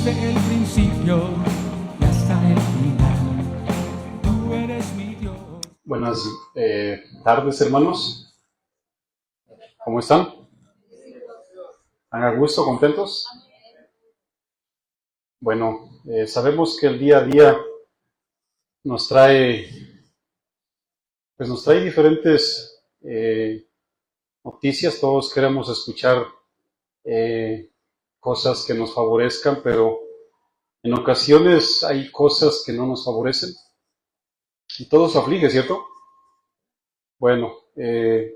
desde el principio y hasta el final. Tú eres mi Dios. Buenas tardes, hermanos. ¿Cómo están? ¿Están a gusto, contentos? Bueno, sabemos que el día a día nos trae diferentes noticias. Todos queremos escuchar cosas que nos favorezcan, pero en ocasiones hay cosas que no nos favorecen y todo se aflige, ¿cierto? Bueno, en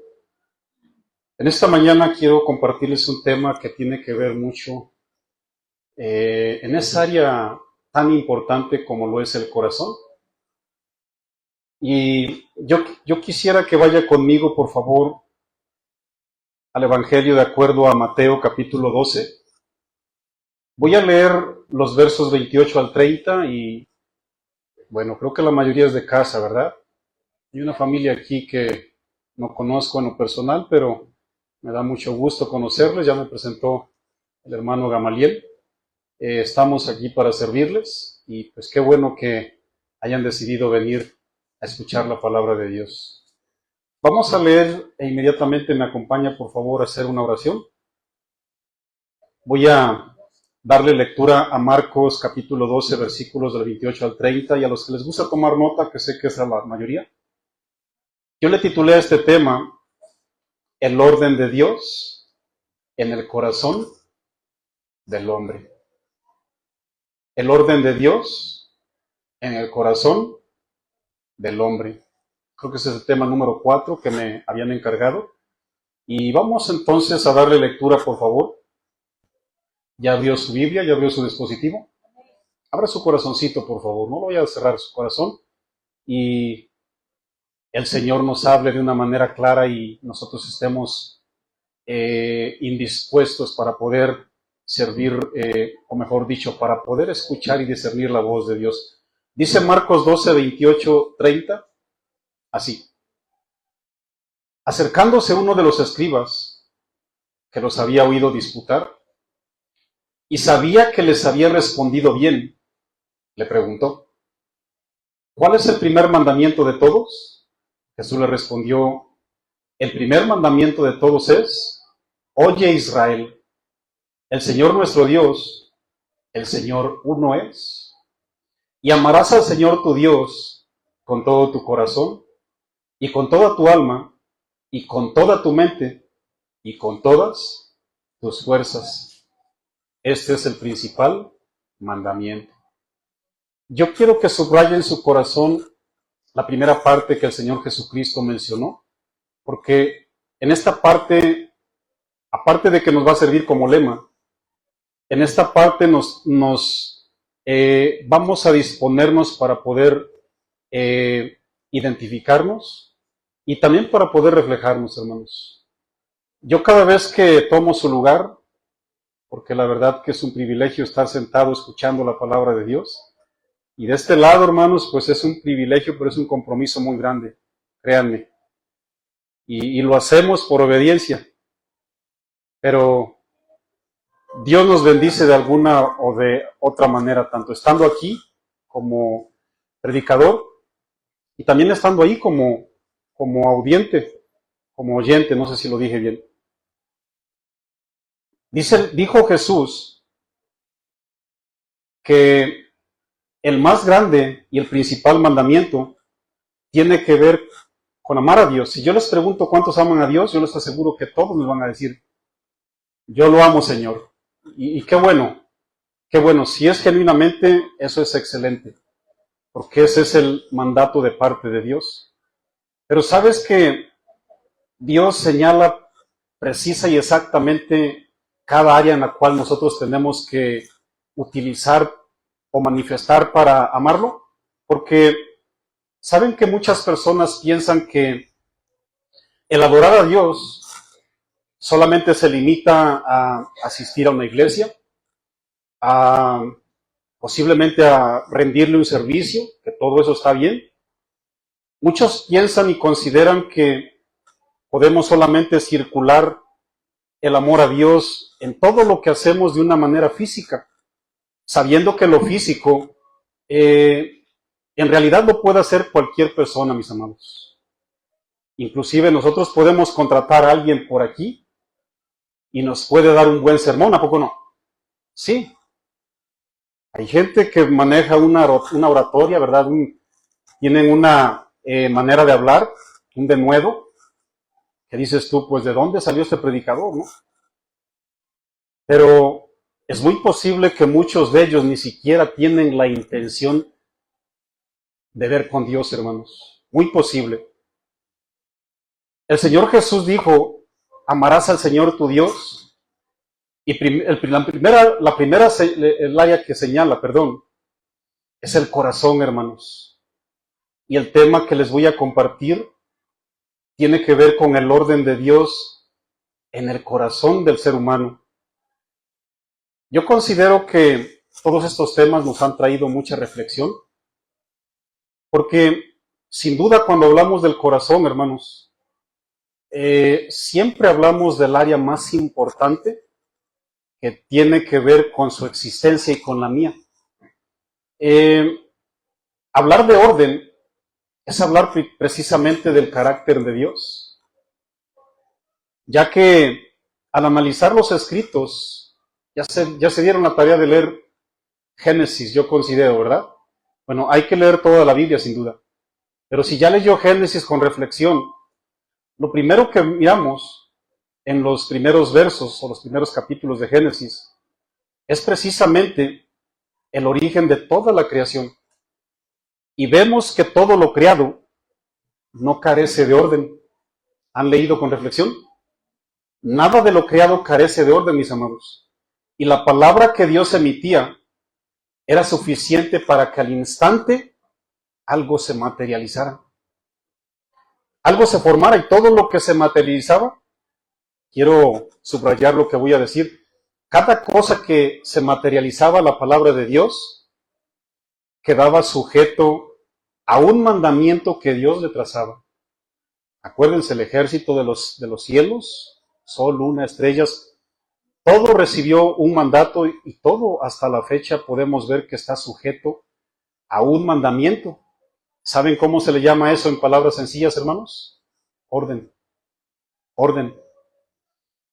esta mañana quiero compartirles un tema que tiene que ver mucho en esa área tan importante como lo es el corazón. Y yo quisiera que vaya conmigo, por favor, al Evangelio de acuerdo a Mateo capítulo 12. Voy a leer los versos 28 al 30 y, bueno, creo que la mayoría es de casa, ¿verdad? Hay una familia aquí que no conozco en lo personal, pero me da mucho gusto conocerles. Ya me presentó el hermano Gamaliel. Estamos aquí para servirles y pues qué bueno que hayan decidido venir a escuchar la palabra de Dios. Vamos a leer e inmediatamente me acompaña, por favor, a hacer una oración. Voy a darle lectura a Marcos capítulo 12, versículos del 28 al 30, y a los que les gusta tomar nota, que sé que es la mayoría, yo le titulé a este tema El orden de Dios en el corazón del hombre. El orden de Dios en el corazón del hombre. Creo que ese es el tema número 4 que me habían encargado. Y vamos entonces a darle lectura, por favor. ¿Ya abrió su Biblia? ¿Ya abrió su dispositivo? Abra su corazoncito, por favor. No lo vaya a cerrar su corazón. Y el Señor nos hable de una manera clara y nosotros estemos indispuestos para poder servir, o mejor dicho, para poder escuchar y discernir la voz de Dios. Dice Marcos 12, 28, 30, así. Acercándose uno de los escribas, que los había oído disputar, y sabía que les había respondido bien, le preguntó, ¿cuál es el primer mandamiento de todos? Jesús le respondió, el primer mandamiento de todos es, oye Israel, el Señor nuestro Dios, el Señor uno es, y amarás al Señor tu Dios con todo tu corazón, y con toda tu alma, y con toda tu mente, y con todas tus fuerzas. Este es el principal mandamiento. Yo quiero que subraye en su corazón la primera parte que el Señor Jesucristo mencionó, porque en esta parte, aparte de que nos va a servir como lema, en esta parte vamos a disponernos para poder identificarnos y también para poder reflejarnos, hermanos. Yo cada vez que tomo su lugar, porque la verdad que es un privilegio estar sentado escuchando la palabra de Dios. Y de este lado, hermanos, pues es un privilegio, pero es un compromiso muy grande, créanme. Y lo hacemos por obediencia. Pero Dios nos bendice de alguna o de otra manera, tanto estando aquí como predicador, y también estando ahí como audiente, como oyente, no sé si lo dije bien. Dijo Jesús que el más grande y el principal mandamiento tiene que ver con amar a Dios. Si yo les pregunto cuántos aman a Dios, yo les aseguro que todos me van a decir, yo lo amo, Señor. Y qué bueno, si es genuinamente, eso es excelente, porque ese es el mandato de parte de Dios. Pero sabes que Dios señala precisa y exactamente cada área en la cual nosotros tenemos que utilizar o manifestar para amarlo, porque saben que muchas personas piensan que el adorar a Dios solamente se limita a asistir a una iglesia, posiblemente a rendirle un servicio, que todo eso está bien. Muchos piensan y consideran que podemos solamente circular el amor a Dios en todo lo que hacemos de una manera física. sabiendo que lo físico en realidad lo puede hacer cualquier persona, mis amados. Inclusive nosotros podemos contratar a alguien por aquí y nos puede dar un buen sermón, ¿a poco no? Sí. Hay gente que maneja una oratoria, ¿verdad? Tienen una manera de hablar, un denuedo, que dices tú, pues, ¿de dónde salió este predicador, no? Pero es muy posible que muchos de ellos ni siquiera tienen la intención de ver con Dios, hermanos. Muy posible. El Señor Jesús dijo, amarás al Señor tu Dios. Y el área que señala, es el corazón, hermanos. Y el tema que les voy a compartir tiene que ver con el orden de Dios en el corazón del ser humano. Yo considero que todos estos temas nos han traído mucha reflexión, porque sin duda cuando hablamos del corazón, hermanos, siempre hablamos del área más importante que tiene que ver con su existencia y con la mía. Hablar de orden es hablar precisamente del carácter de Dios, ya que al analizar los escritos, ya se dieron la tarea de leer Génesis, yo considero, ¿verdad? Bueno, hay que leer toda la Biblia sin duda, pero si ya leyó Génesis con reflexión, lo primero que miramos en los primeros versos o los primeros capítulos de Génesis es precisamente el origen de toda la creación. Y vemos que todo lo creado no carece de orden. ¿Han leído con reflexión? Nada de lo creado carece de orden, mis amados. Y la palabra que Dios emitía era suficiente para que al instante algo se materializara. Algo se formara y todo lo que se materializaba, quiero subrayar lo que voy a decir, cada cosa que se materializaba la palabra de Dios quedaba sujeto a un mandamiento que Dios le trazaba. Acuérdense, el ejército de los cielos, sol, luna, estrellas, todo recibió un mandato y todo hasta la fecha podemos ver que está sujeto a un mandamiento. ¿Saben cómo se le llama eso en palabras sencillas, hermanos? Orden. Orden.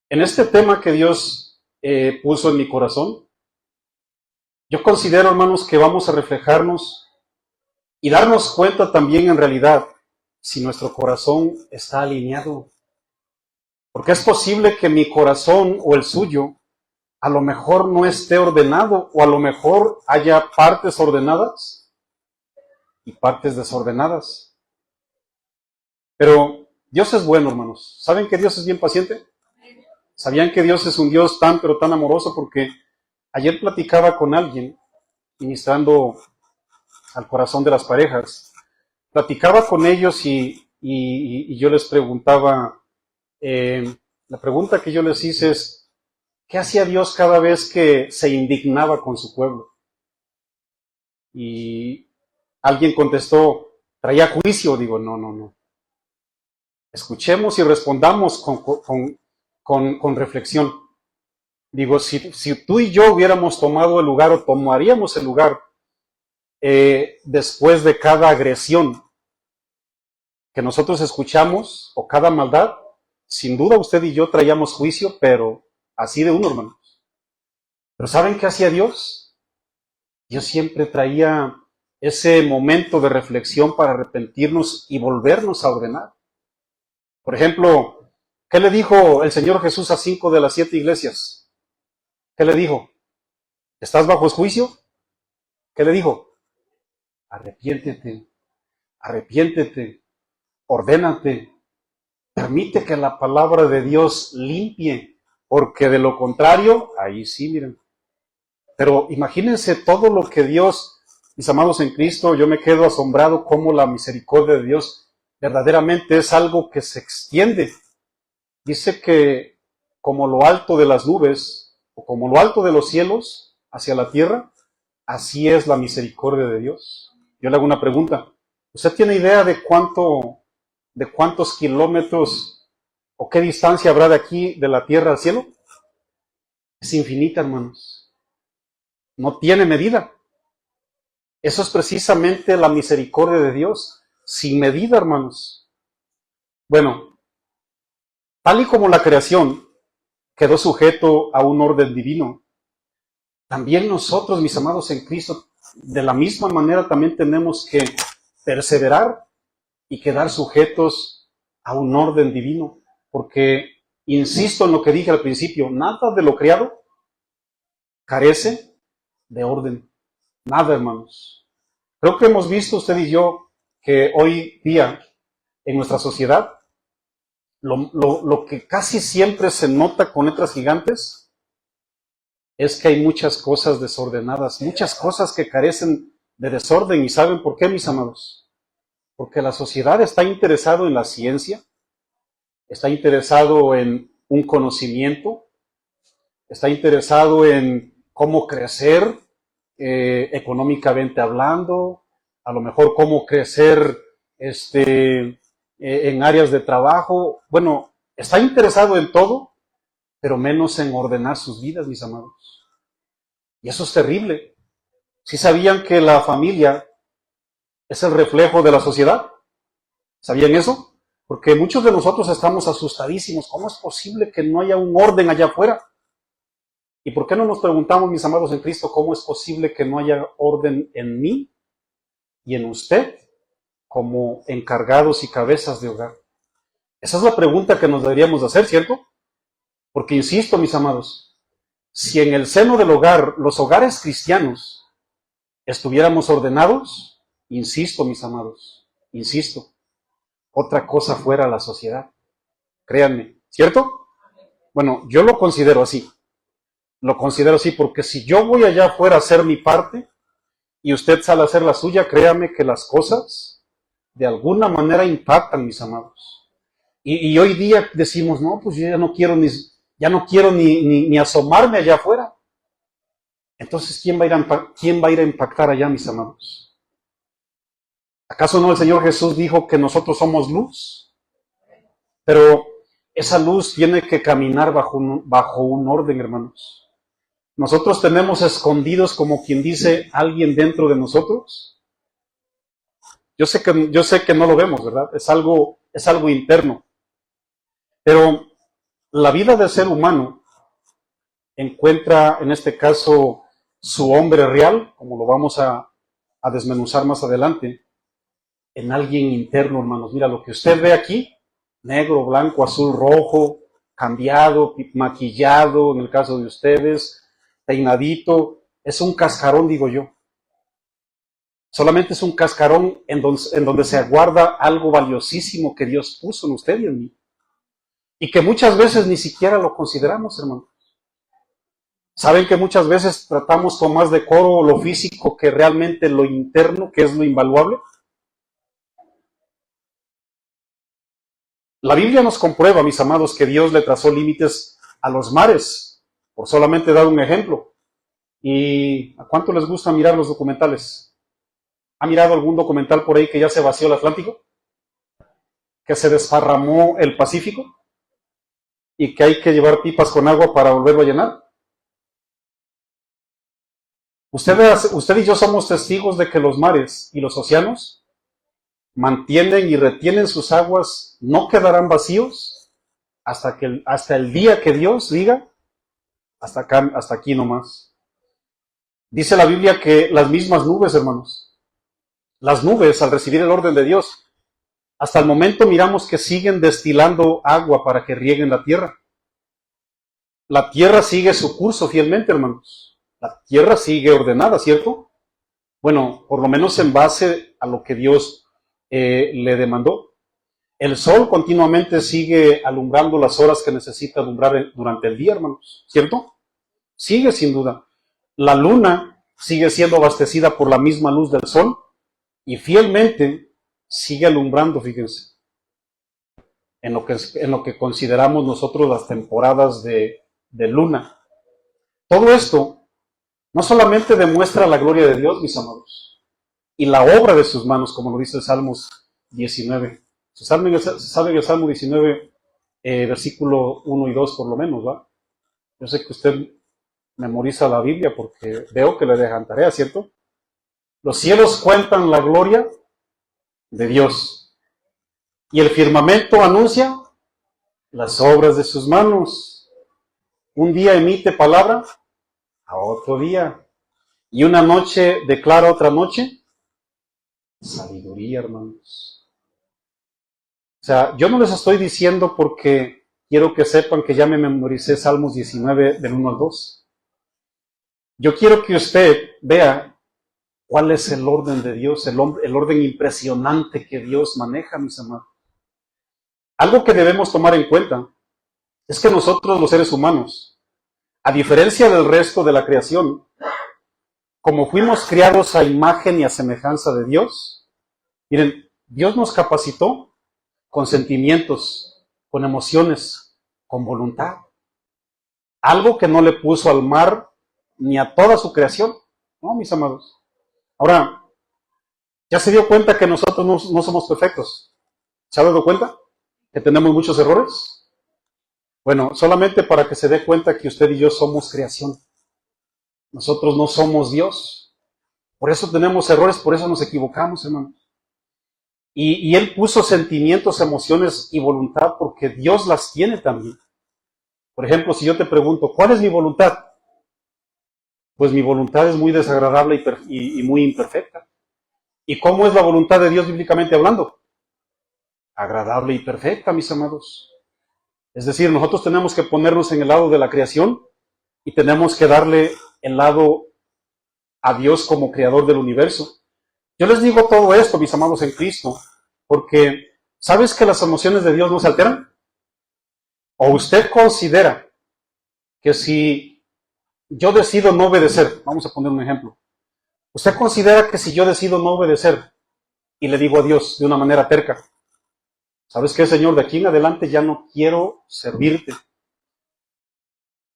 En este tema que Dios puso en mi corazón, yo considero, hermanos, que vamos a reflejarnos y darnos cuenta también en realidad si nuestro corazón está alineado. Porque es posible que mi corazón o el suyo a lo mejor no esté ordenado o a lo mejor haya partes ordenadas y partes desordenadas. Pero Dios es bueno, hermanos. ¿Saben que Dios es bien paciente? ¿Sabían que Dios es un Dios tan pero tan amoroso? Porque ayer platicaba con alguien, ministrando al corazón de las parejas. Platicaba con ellos y yo les preguntaba, la pregunta que yo les hice es, ¿qué hacía Dios cada vez que se indignaba con su pueblo? Y alguien contestó, traía juicio. Digo, no. Escuchemos y respondamos con reflexión. Digo, si tú y yo hubiéramos tomado el lugar o tomaríamos el lugar después de cada agresión que nosotros escuchamos o cada maldad, sin duda usted y yo traíamos juicio, pero así de uno, hermanos. Pero ¿saben qué hacía Dios? Dios siempre traía ese momento de reflexión para arrepentirnos y volvernos a ordenar. Por ejemplo, ¿qué le dijo el Señor Jesús a 5 de las 7 iglesias? ¿Qué le dijo? ¿Estás bajo juicio? ¿Qué le dijo? Arrepiéntete, ordénate, permite que la palabra de Dios limpie, porque de lo contrario, ahí sí, miren. Pero imagínense todo lo que Dios, mis amados en Cristo, yo me quedo asombrado cómo la misericordia de Dios verdaderamente es algo que se extiende. Dice que como lo alto de las nubes, o como lo alto de los cielos hacia la tierra, así es la misericordia de Dios. Yo le hago una pregunta. ¿Usted tiene idea de cuántos kilómetros o qué distancia habrá de aquí, de la tierra al cielo? Es infinita, hermanos. no tiene medida. Eso es precisamente la misericordia de Dios, sin medida, hermanos. Bueno, tal y como la creación quedó sujeto a un orden divino, también nosotros, mis amados en Cristo, de la misma manera también tenemos que perseverar y quedar sujetos a un orden divino, porque, insisto en lo que dije al principio, nada de lo creado carece de orden. Nada, hermanos. Creo que hemos visto usted y yo que hoy día en nuestra sociedad, lo que casi siempre se nota con letras gigantes es que hay muchas cosas desordenadas, muchas cosas que carecen de desorden. ¿Y saben por qué, mis amados? Porque la sociedad está interesado en la ciencia, está interesado en un conocimiento, está interesado en cómo crecer económicamente hablando, a lo mejor cómo crecer en áreas de trabajo. Bueno, está interesado en todo, pero menos en ordenar sus vidas, mis amados. Y eso es terrible. ¿Sí sabían que la familia es el reflejo de la sociedad? ¿Sabían eso? Porque muchos de nosotros estamos asustadísimos. ¿Cómo es posible que no haya un orden allá afuera? ¿Y por qué no nos preguntamos, mis amados en Cristo, cómo es posible que no haya orden en mí y en usted como encargados y cabezas de hogar? Esa es la pregunta que nos deberíamos hacer, ¿cierto? Porque insisto, mis amados, si en el seno del hogar, los hogares cristianos, estuviéramos ordenados, insisto, mis amados, insisto, otra cosa fuera la sociedad. Créanme, ¿cierto? Bueno, yo lo considero así. Lo considero así porque si yo voy allá afuera a hacer mi parte y usted sale a hacer la suya, créame que las cosas de alguna manera impactan, mis amados. Y hoy día decimos, no, pues yo ya no quiero ni asomarme allá afuera. Entonces, ¿quién va a ir a impactar allá, mis amados? ¿Acaso no el Señor Jesús dijo que nosotros somos luz? Pero esa luz tiene que caminar bajo un orden, hermanos. Nosotros tenemos escondidos, como quien dice, alguien dentro de nosotros. Yo sé que no lo vemos, ¿verdad? Es algo interno. Pero la vida del ser humano encuentra, en este caso, su hombre real, como lo vamos a desmenuzar más adelante, en alguien interno, hermanos. Mira, lo que usted ve aquí, negro, blanco, azul, rojo, cambiado, maquillado, en el caso de ustedes, peinadito, es un cascarón, digo yo. Solamente es un cascarón en donde se aguarda algo valiosísimo que Dios puso en usted y en mí. Y que muchas veces ni siquiera lo consideramos, hermanos. ¿Saben que muchas veces tratamos con más decoro lo físico que realmente lo interno, que es lo invaluable? La Biblia nos comprueba, mis amados, que Dios le trazó límites a los mares, por solamente dar un ejemplo. ¿Y a cuánto les gusta mirar los documentales? ¿Ha mirado algún documental por ahí que ya se vació el Atlántico? ¿Que se desparramó el Pacífico? ¿Y que hay que llevar pipas con agua para volverlo a llenar? Usted y yo somos testigos de que los mares y los océanos mantienen y retienen sus aguas, no quedarán vacíos hasta el día que Dios diga, hasta aquí nomás. Dice la Biblia que las mismas nubes, hermanos, las nubes al recibir el orden de Dios, hasta el momento miramos que siguen destilando agua para que rieguen la tierra. La tierra sigue su curso fielmente, hermanos. La tierra sigue ordenada, ¿cierto? Bueno, por lo menos en base a lo que Dios le demandó. El sol continuamente sigue alumbrando las horas que necesita alumbrar durante el día, hermanos, ¿cierto? Sigue sin duda. La luna sigue siendo abastecida por la misma luz del sol y fielmente sigue alumbrando, fíjense, en lo que consideramos nosotros las temporadas de luna. Todo esto no solamente demuestra la gloria de Dios, mis amados, y la obra de sus manos, como lo dice el Salmos 19. Se sabe el Salmo 19, versículo 1 y 2 por lo menos, ¿va? Yo sé que usted memoriza la Biblia porque veo que le dejan tarea, ¿cierto? Los cielos cuentan la gloria de Dios y el firmamento anuncia las obras de sus manos. Un día emite palabra a otro día y una noche declara otra noche sabiduría, hermanos. O sea, yo no les estoy diciendo porque quiero que sepan que ya me memoricé Salmos 19 del 1 al 2. Yo quiero que usted vea cuál es el orden de Dios, el orden impresionante que Dios maneja, mis amados. Algo que debemos tomar en cuenta es que nosotros los seres humanos, a diferencia del resto de la creación, como fuimos criados a imagen y a semejanza de Dios, miren, Dios nos capacitó con sentimientos, con emociones, con voluntad. Algo que no le puso al mar ni a toda su creación, ¿no, mis amados? Ahora, ¿ya se dio cuenta que nosotros no somos perfectos? ¿Se ha dado cuenta que tenemos muchos errores? Bueno, solamente para que se dé cuenta que usted y yo somos creación. Nosotros no somos Dios. Por eso tenemos errores, por eso nos equivocamos, hermanos. Y Él puso sentimientos, emociones y voluntad porque Dios las tiene también. Por ejemplo, si yo te pregunto, ¿cuál es mi voluntad? Pues mi voluntad es muy desagradable y muy imperfecta. ¿Y cómo es la voluntad de Dios bíblicamente hablando? Agradable y perfecta, mis amados. Es decir, nosotros tenemos que ponernos en el lado de la creación y tenemos que darle el lado a Dios como creador del universo. Yo les digo todo esto, mis amados en Cristo, porque ¿sabes que las emociones de Dios no se alteran? ¿O usted considera que si yo decido no obedecer, vamos a poner un ejemplo, usted considera que si yo decido no obedecer y le digo a Dios de una manera terca, ¿sabes qué, Señor? De aquí en adelante ya no quiero servirte.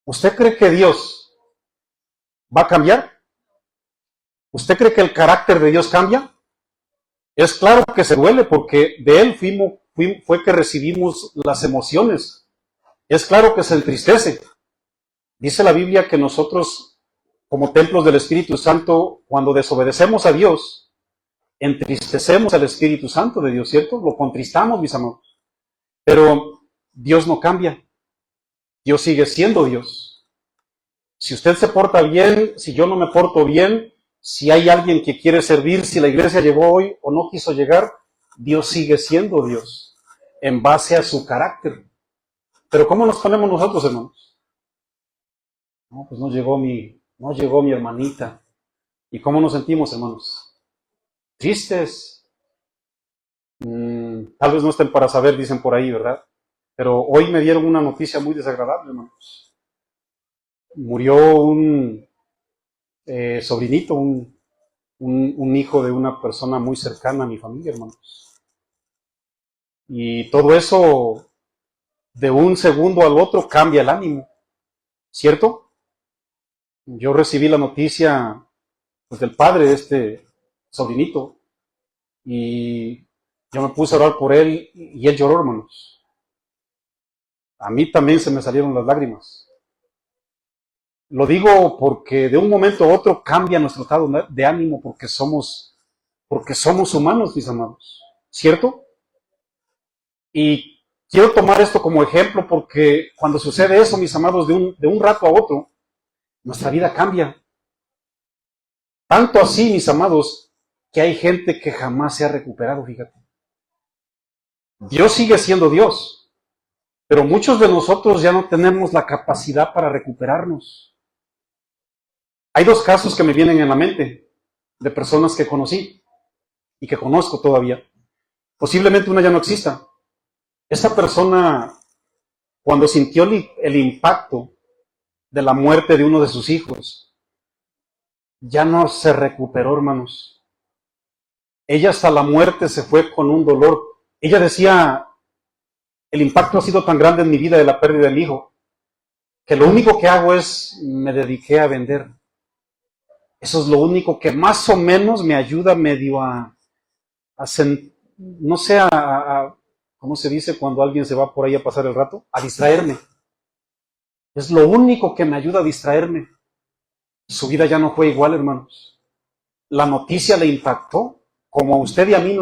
¿Usted cree que Dios va a cambiar? ¿Usted cree que el carácter de Dios cambia? Es claro que se duele porque de Él fue que recibimos las emociones. Es claro que se entristece. Dice la Biblia que nosotros, como templos del Espíritu Santo, cuando desobedecemos a Dios, entristecemos al Espíritu Santo de Dios, ¿cierto? Lo contristamos, mis amados. Pero Dios no cambia. Dios sigue siendo Dios. Si usted se porta bien, si yo no me porto bien, si hay alguien que quiere servir, si la iglesia llegó hoy o no quiso llegar, Dios sigue siendo Dios, en base a su carácter. Pero ¿cómo nos ponemos nosotros, hermanos? No, pues no llegó mi hermanita. ¿Y cómo nos sentimos, hermanos? Tristes. Tal vez no estén para saber, dicen por ahí, ¿verdad? Pero hoy me dieron una noticia muy desagradable, hermanos. Murió un sobrinito, un hijo de una persona muy cercana a mi familia, hermanos. Y todo eso, de un segundo al otro, cambia el ánimo, ¿cierto? Yo recibí la noticia pues, del padre de este sobrinito y yo me puse a orar por él y él lloró, hermanos. A mí también se me salieron las lágrimas. Lo digo porque de un momento a otro cambia nuestro estado de ánimo porque somos humanos, mis amados, ¿cierto? Y quiero tomar esto como ejemplo porque cuando sucede eso, mis amados, de un rato a otro, nuestra vida cambia. Tanto así, mis amados, que hay gente que jamás se ha recuperado, fíjate. Dios sigue siendo Dios, pero muchos de nosotros ya no tenemos la capacidad para recuperarnos. Hay dos casos que me vienen en la mente de personas que conocí y que conozco todavía. Posiblemente una ya no exista. Esta persona, cuando sintió el impacto de la muerte de uno de sus hijos, ya no se recuperó, hermanos. Ella hasta la muerte se fue con un dolor. Ella decía, el impacto ha sido tan grande en mi vida de la pérdida del hijo, que lo único que hago es, me dediqué a vender. Eso es lo único que más o menos me ayuda medio no sé, ¿cómo se dice cuando alguien se va por ahí a pasar el rato? A distraerme. Es lo único que me ayuda a distraerme. su vida ya no fue igual, hermanos. La noticia le impactó, como a usted y a mí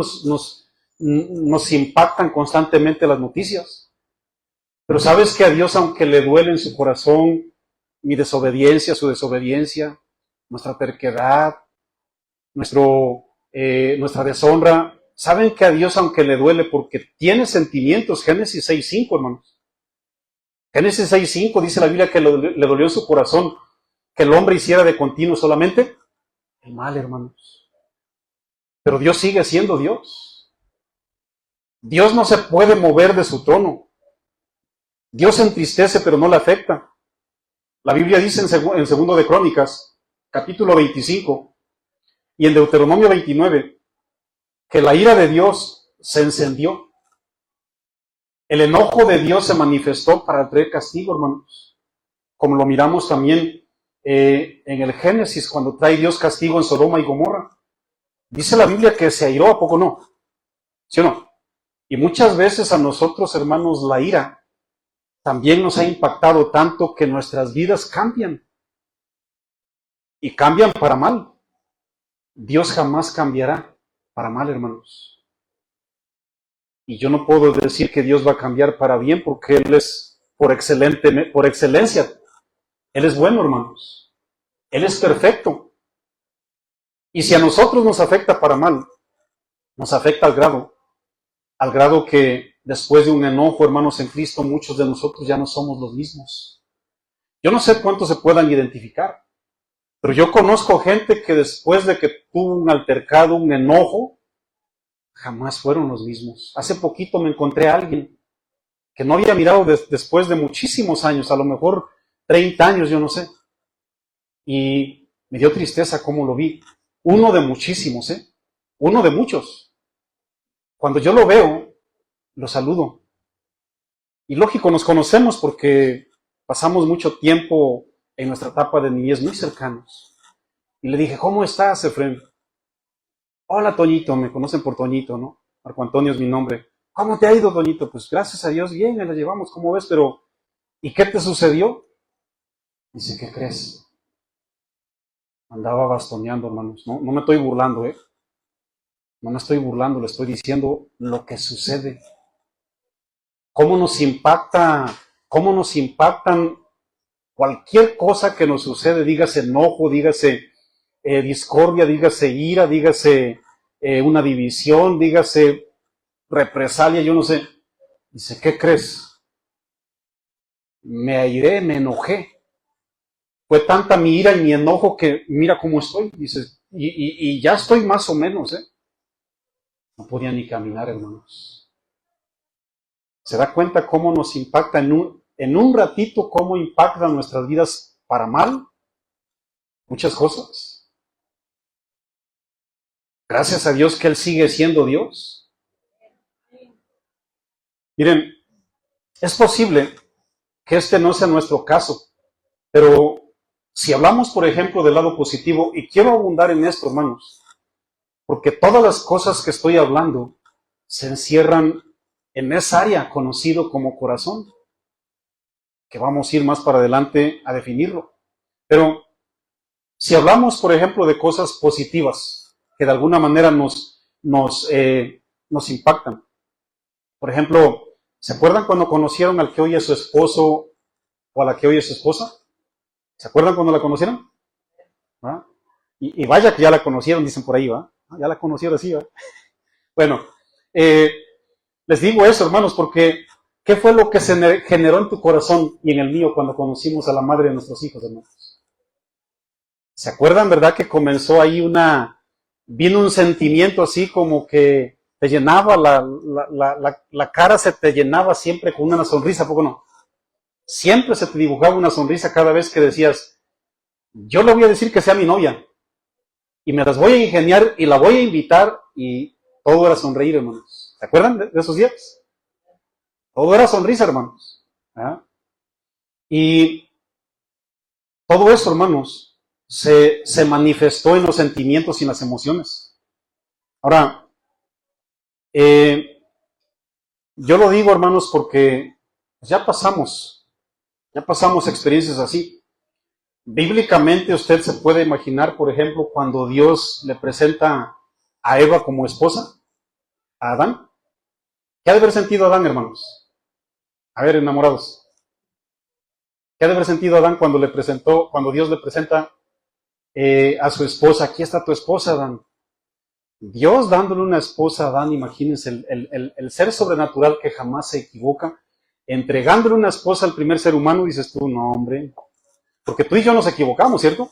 nos impactan constantemente las noticias. Pero sabes que a Dios, aunque le duele en su corazón mi desobediencia, su desobediencia, nuestra terquedad, nuestra deshonra, saben que a Dios, aunque le duele, porque tiene sentimientos, Génesis 6:5, hermanos. Génesis 6:5 dice la Biblia que le dolió en su corazón que el hombre hiciera de continuo solamente el mal, hermanos. Pero Dios sigue siendo Dios. Dios no se puede mover de su trono. Dios entristece, pero no le afecta. La Biblia dice en segundo de Crónicas, capítulo 25, y en Deuteronomio 29, que la ira de Dios se encendió. El enojo de Dios se manifestó para traer castigo, hermanos. Como lo miramos también en el Génesis, cuando trae Dios castigo en Sodoma y Gomorra. Dice la Biblia que se airó, ¿a poco no? ¿Sí o no? Y muchas veces a nosotros, hermanos, la ira también nos ha impactado tanto que nuestras vidas cambian. Y cambian para mal. Dios jamás cambiará para mal, hermanos. Y yo no puedo decir que Dios va a cambiar para bien, porque Él es por excelencia. Él es bueno, hermanos. Él es perfecto. Y si a nosotros nos afecta para mal, nos afecta al grado que después de un enojo, hermanos, en Cristo, muchos de nosotros ya no somos los mismos. Yo no sé cuántos se puedan identificar, pero yo conozco gente que después de que tuvo un altercado, un enojo, jamás fueron los mismos. Hace poquito me encontré a alguien que no había mirado después de muchísimos años, a lo mejor 30 años, yo no sé. Y me dio tristeza cómo lo vi. Uno de muchísimos, uno de muchos. Cuando yo lo veo, lo saludo. Y lógico, nos conocemos porque pasamos mucho tiempo en nuestra etapa de niñez muy cercanos. Y le dije, ¿cómo estás, Efraín? Hola, Toñito, me conocen por Toñito, ¿no? Marco Antonio es mi nombre. ¿Cómo te ha ido, Toñito? Pues gracias a Dios, bien, me la llevamos, ¿cómo ves? Pero, ¿y qué te sucedió? Dice, ¿qué crees? Andaba bastoneando, hermanos. No me estoy burlando, No me estoy burlando, le estoy diciendo lo que sucede. Cómo nos impactan cualquier cosa que nos sucede, dígase enojo, dígase discordia, dígase ira, dígase una división, dígase represalia, yo no sé. Dice, ¿qué crees? Me airé, me enojé. Fue tanta mi ira y mi enojo que mira cómo estoy. Dice, y ya estoy más o menos, No podía ni caminar, hermanos. ¿Se da cuenta cómo nos impacta en un ratito, cómo impactan nuestras vidas para mal? Muchas cosas. Gracias a Dios que Él sigue siendo Dios. Miren, es posible que este no sea nuestro caso, pero si hablamos, por ejemplo, del lado positivo, y quiero abundar en esto, hermanos, porque todas las cosas que estoy hablando se encierran en esa área conocido como corazón, que vamos a ir más para adelante a definirlo. Pero si hablamos, por ejemplo, de cosas positivas que de alguna manera nos impactan. Por ejemplo, ¿se acuerdan cuando conocieron al que hoy es su esposo o a la que hoy es su esposa? ¿Se acuerdan cuando la conocieron? ¿Ah? Y vaya que ya la conocieron, dicen por ahí, ¿va? Ya la conocieron así, ¿va? Bueno, les digo eso, hermanos, porque ¿qué fue lo que se generó en tu corazón y en el mío cuando conocimos a la madre de nuestros hijos, hermanos? ¿Se acuerdan, verdad, que comenzó ahí vino un sentimiento así como que te llenaba, la cara se te llenaba siempre con una sonrisa, ¿poco no? Siempre se te dibujaba una sonrisa cada vez que decías, yo le voy a decir que sea mi novia, y me las voy a ingeniar y la voy a invitar, y todo era sonreír, hermanos. ¿Se acuerdan de esos días? Todo era sonrisa, hermanos. ¿Ah? Y todo eso, hermanos, se manifestó en los sentimientos y en las emociones. Ahora, yo lo digo, hermanos, porque ya pasamos experiencias así. Bíblicamente usted se puede imaginar, por ejemplo, cuando Dios le presenta a Eva como esposa, a Adán. ¿Qué ha de haber sentido Adán, hermanos? A ver, enamorados. ¿Qué ha de haber sentido Adán cuando Dios le presenta a su esposa? Aquí está tu esposa, Adán. Dios dándole una esposa a Adán, imagínense, el ser sobrenatural que jamás se equivoca, entregándole una esposa al primer ser humano, dices tú, no, hombre, porque tú y yo nos equivocamos, ¿cierto?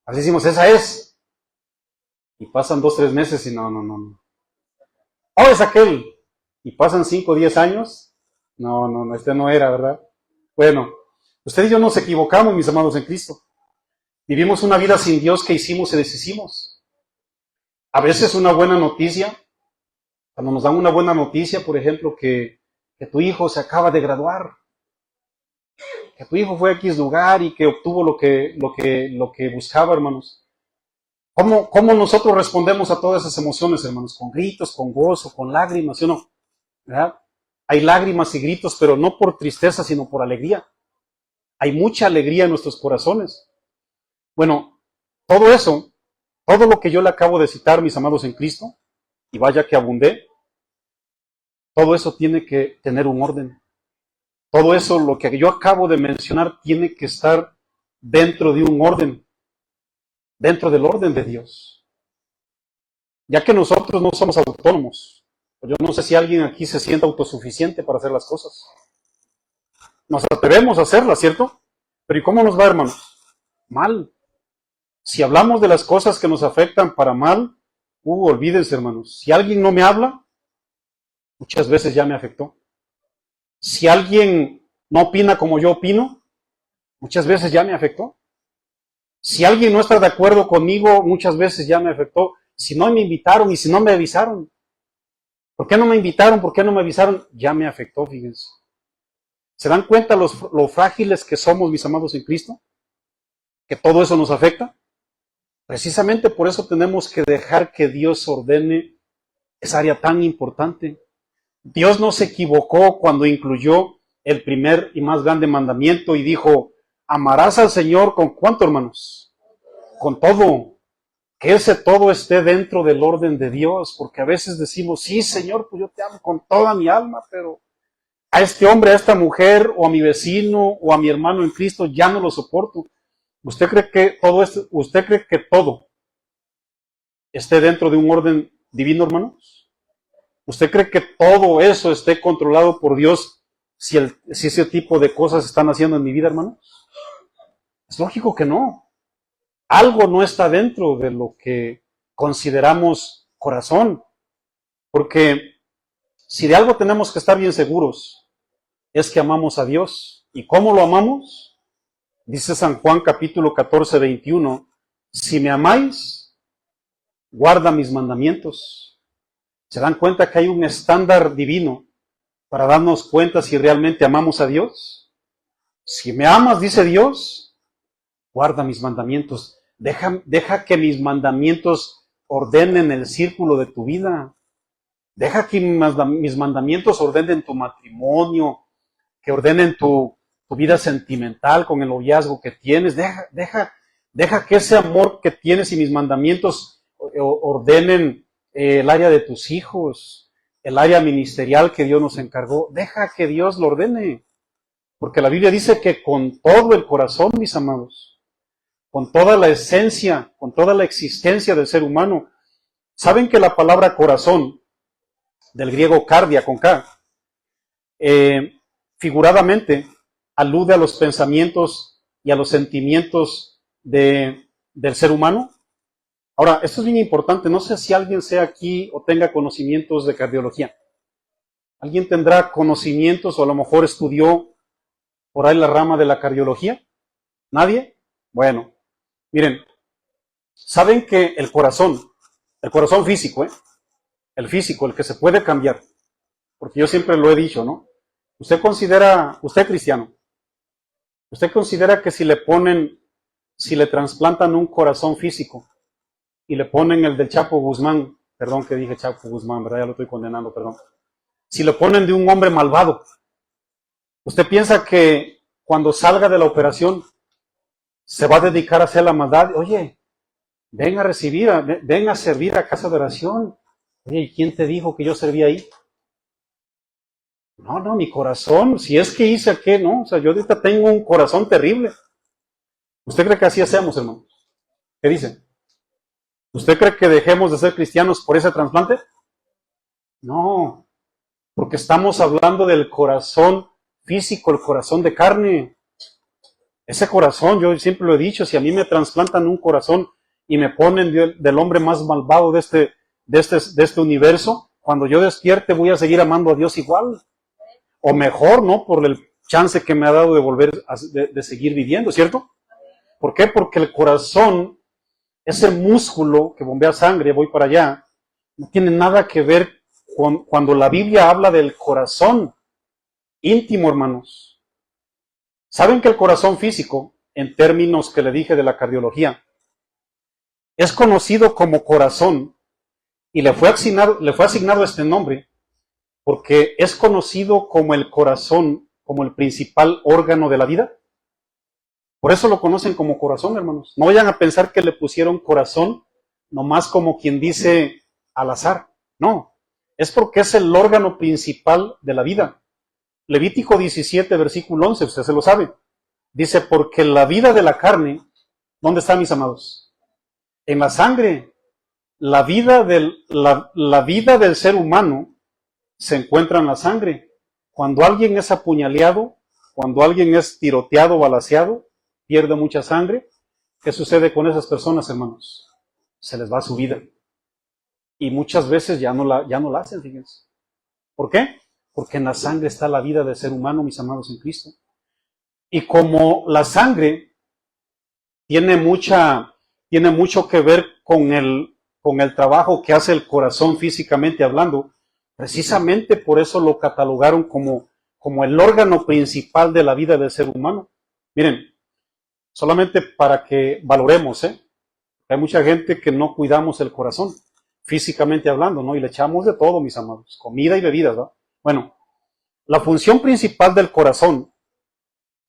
Así decimos, esa es. Y pasan 2, 3 meses y no. Oh, es aquel. Y pasan 5, 10 años. No, este no era, ¿verdad? Bueno, usted y yo nos equivocamos, mis amados en Cristo. Vivimos una vida sin Dios que hicimos y deshicimos. A veces una buena noticia, cuando nos dan una buena noticia, por ejemplo, que tu hijo se acaba de graduar, que tu hijo fue a X lugar y que obtuvo lo que buscaba, hermanos. ¿Cómo nosotros respondemos a todas esas emociones, hermanos? Con gritos, con gozo, con lágrimas, ¿sí o no? ¿Verdad? Hay lágrimas y gritos, pero no por tristeza, sino por alegría. Hay mucha alegría en nuestros corazones. Bueno, todo eso, todo lo que yo le acabo de citar, mis amados en Cristo, y vaya que abundé, todo eso tiene que tener un orden. Todo eso, lo que yo acabo de mencionar, tiene que estar dentro de un orden, dentro del orden de Dios. Ya que nosotros no somos autónomos. Yo no sé si alguien aquí se siente autosuficiente para hacer las cosas. Nos atrevemos a hacerlas, ¿cierto? Pero ¿y cómo nos va, hermanos? Mal. Si hablamos de las cosas que nos afectan para mal, olvídense, hermanos. Si alguien no me habla, muchas veces ya me afectó. Si alguien no opina como yo opino, muchas veces ya me afectó. Si alguien no está de acuerdo conmigo, muchas veces ya me afectó. Si no me invitaron y si no me avisaron. ¿Por qué no me invitaron? ¿Por qué no me avisaron? Ya me afectó, fíjense. ¿Se dan cuenta lo frágiles que somos, mis amados en Cristo? Que todo eso nos afecta. Precisamente por eso tenemos que dejar que Dios ordene esa área tan importante. Dios no se equivocó cuando incluyó el primer y más grande mandamiento y dijo, amarás al Señor con ¿cuánto, hermanos? Con todo. Que ese todo esté dentro del orden de Dios, porque a veces decimos, sí, Señor, pues yo te amo con toda mi alma, pero a este hombre, a esta mujer, o a mi vecino, o a mi hermano en Cristo, ya no lo soporto. ¿Usted cree que todo esté dentro de un orden divino, hermanos? ¿Usted cree que todo eso esté controlado por Dios si ese tipo de cosas están haciendo en mi vida, hermanos? Es lógico que no. Algo no está dentro de lo que consideramos corazón. Porque si de algo tenemos que estar bien seguros, es que amamos a Dios. ¿Y cómo lo amamos? Dice San Juan capítulo 14, 21, si me amáis, guarda mis mandamientos. ¿Se dan cuenta que hay un estándar divino para darnos cuenta si realmente amamos a Dios? Si me amas, dice Dios, guarda mis mandamientos. Deja que mis mandamientos ordenen el círculo de tu vida. Deja que mis mandamientos ordenen tu matrimonio, que ordenen tu vida sentimental con el noviazgo que tienes. Deja que ese amor que tienes y mis mandamientos ordenen el área de tus hijos, el área ministerial que Dios nos encargó. Deja que Dios lo ordene. Porque la Biblia dice que con todo el corazón, mis amados, con toda la esencia, con toda la existencia del ser humano. ¿Saben que la palabra corazón, del griego cardia con K, figuradamente alude a los pensamientos y a los sentimientos del ser humano? Ahora, esto es bien importante. No sé si alguien sea aquí o tenga conocimientos de cardiología. ¿Alguien tendrá conocimientos o a lo mejor estudió por ahí la rama de la cardiología? ¿Nadie? Bueno, miren, saben que el corazón físico, el físico, el que se puede cambiar, porque yo siempre lo he dicho, ¿no? Usted cristiano, usted considera que si le trasplantan un corazón físico y le ponen el del Chapo Guzmán, perdón que dije Chapo Guzmán, ¿verdad? Ya lo estoy condenando, perdón. Si le ponen de un hombre malvado, ¿usted piensa que cuando salga de la operación se va a dedicar a hacer la maldad. Oye, ven a recibir, ven a servir a casa de oración. Oye, ¿y quién te dijo que yo servía ahí? No, mi corazón, si es que hice qué, no, o sea, yo ahorita tengo un corazón terrible. ¿Usted cree que así hacemos, hermano? ¿Qué dice? ¿Usted cree que dejemos de ser cristianos por ese trasplante? No, porque estamos hablando del corazón físico, el corazón de carne. Ese corazón, yo siempre lo he dicho, si a mí me trasplantan un corazón y me ponen del hombre más malvado de este universo, cuando yo despierte voy a seguir amando a Dios igual. O mejor, ¿no? Por el chance que me ha dado de volver de seguir viviendo, ¿cierto? ¿Por qué? Porque el corazón, ese músculo que bombea sangre, voy para allá, no tiene nada que ver con cuando la Biblia habla del corazón íntimo, hermanos. ¿Saben que el corazón físico, en términos que le dije de la cardiología, es conocido como corazón y le fue asignado este nombre porque es conocido como el corazón, como el principal órgano de la vida? Por eso lo conocen como corazón, hermanos. No vayan a pensar que le pusieron corazón nomás como quien dice al azar. No, es porque es el órgano principal de la vida. Levítico 17, versículo 11, usted se lo sabe. Dice, porque la vida de la carne, ¿dónde está, mis amados? En la sangre. La vida del ser humano se encuentra en la sangre. Cuando alguien es apuñaleado, cuando alguien es tiroteado o balaceado, pierde mucha sangre. ¿Qué sucede con esas personas, hermanos? Se les va su vida. Y muchas veces ya no la hacen, fíjense. ¿Por qué? Porque en la sangre está la vida del ser humano, mis amados en Cristo. Y como la sangre tiene mucho que ver con el trabajo que hace el corazón físicamente hablando, precisamente por eso lo catalogaron como el órgano principal de la vida del ser humano. Miren, solamente para que valoremos, hay mucha gente que no cuidamos el corazón, físicamente hablando, ¿no? Y le echamos de todo, mis amados, comida y bebidas, ¿no? Bueno, la función principal del corazón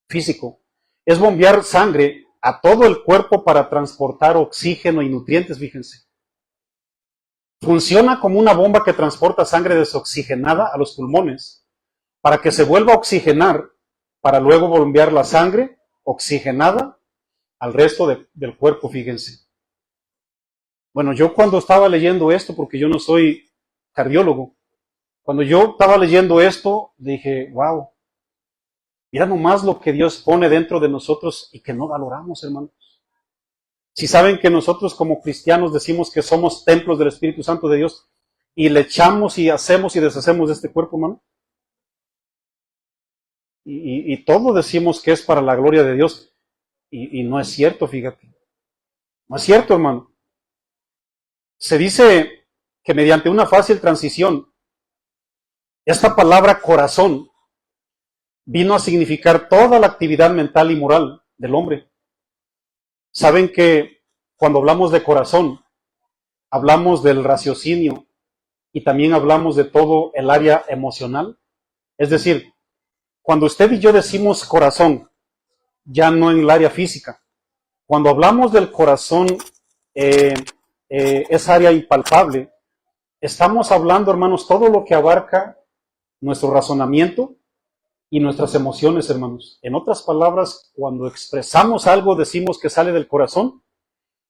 físico es bombear sangre a todo el cuerpo para transportar oxígeno y nutrientes, fíjense. Funciona como una bomba que transporta sangre desoxigenada a los pulmones para que se vuelva a oxigenar, para luego bombear la sangre oxigenada al resto del cuerpo, fíjense. Bueno, yo cuando estaba leyendo esto, porque yo no soy cardiólogo, cuando yo estaba leyendo esto, dije, wow, mira nomás lo que Dios pone dentro de nosotros y que no valoramos, hermanos. Si saben que nosotros como cristianos decimos que somos templos del Espíritu Santo de Dios y le echamos y hacemos y deshacemos de este cuerpo, hermano. Y todo decimos que es para la gloria de Dios. Y no es cierto, fíjate. No es cierto, hermano. Se dice que mediante una fácil transición, esta palabra corazón vino a significar toda la actividad mental y moral del hombre. Saben que cuando hablamos de corazón, hablamos del raciocinio y también hablamos de todo el área emocional. Es decir, cuando usted y yo decimos corazón, ya no en el área física. Cuando hablamos del corazón, esa área impalpable, estamos hablando, hermanos, todo lo que abarca nuestro razonamiento y nuestras emociones, hermanos. En otras palabras, cuando expresamos algo, decimos que sale del corazón,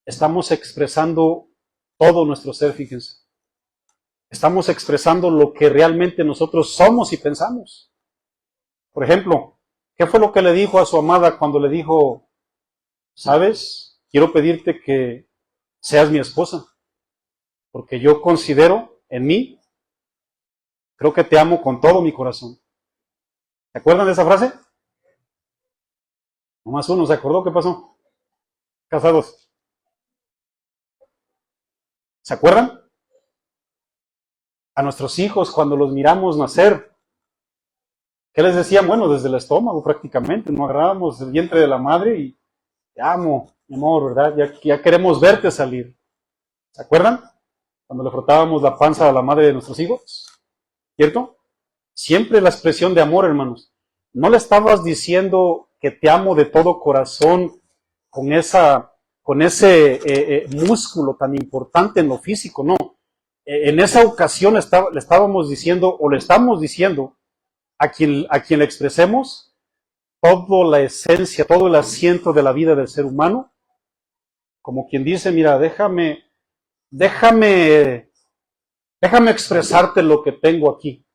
estamos expresando todo nuestro ser, fíjense. Estamos expresando lo que realmente nosotros somos y pensamos. Por ejemplo, ¿qué fue lo que le dijo a su amada cuando le dijo, sabes, quiero pedirte que seas mi esposa? Porque yo considero en mí, creo que te amo con todo mi corazón. ¿Se acuerdan de esa frase? Nomás uno se acordó. ¿Qué pasó? Casados. ¿Se acuerdan? A nuestros hijos cuando los miramos nacer, ¿qué les decían? Bueno, desde el estómago prácticamente, no agarrábamos el vientre de la madre y te amo, mi amor, ¿verdad? Ya queremos verte salir. ¿Se acuerdan? Cuando le frotábamos la panza a la madre de nuestros hijos, ¿cierto? Siempre la expresión de amor, hermanos. No le estabas diciendo que te amo de todo corazón con ese músculo tan importante en lo físico, no. En esa ocasión le estábamos diciendo, o le estamos diciendo, a quien le expresemos toda la esencia, todo el asiento de la vida del ser humano, como quien dice, mira, déjame expresarte lo que tengo aquí.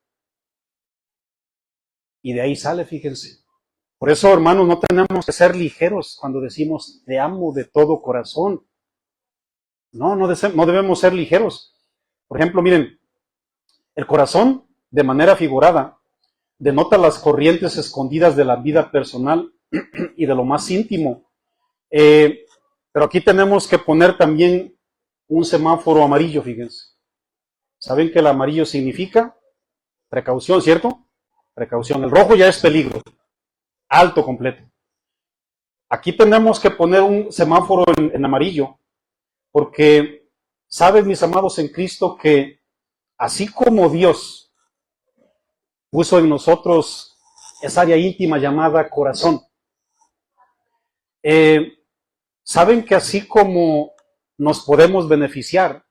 Y de ahí sale, fíjense. Por eso, hermanos, no tenemos que ser ligeros cuando decimos te amo de todo corazón. No debemos ser ligeros. Por ejemplo, miren, el corazón, de manera figurada, denota las corrientes escondidas de la vida personal y de lo más íntimo. Pero aquí tenemos que poner también un semáforo amarillo, fíjense. ¿Saben que el amarillo significa precaución, cierto? Precaución. El rojo ya es peligro, alto completo. Aquí tenemos que poner un semáforo en amarillo, porque saben, mis amados en Cristo, que así como Dios puso en nosotros esa área íntima llamada corazón, saben que así como nos podemos beneficiar,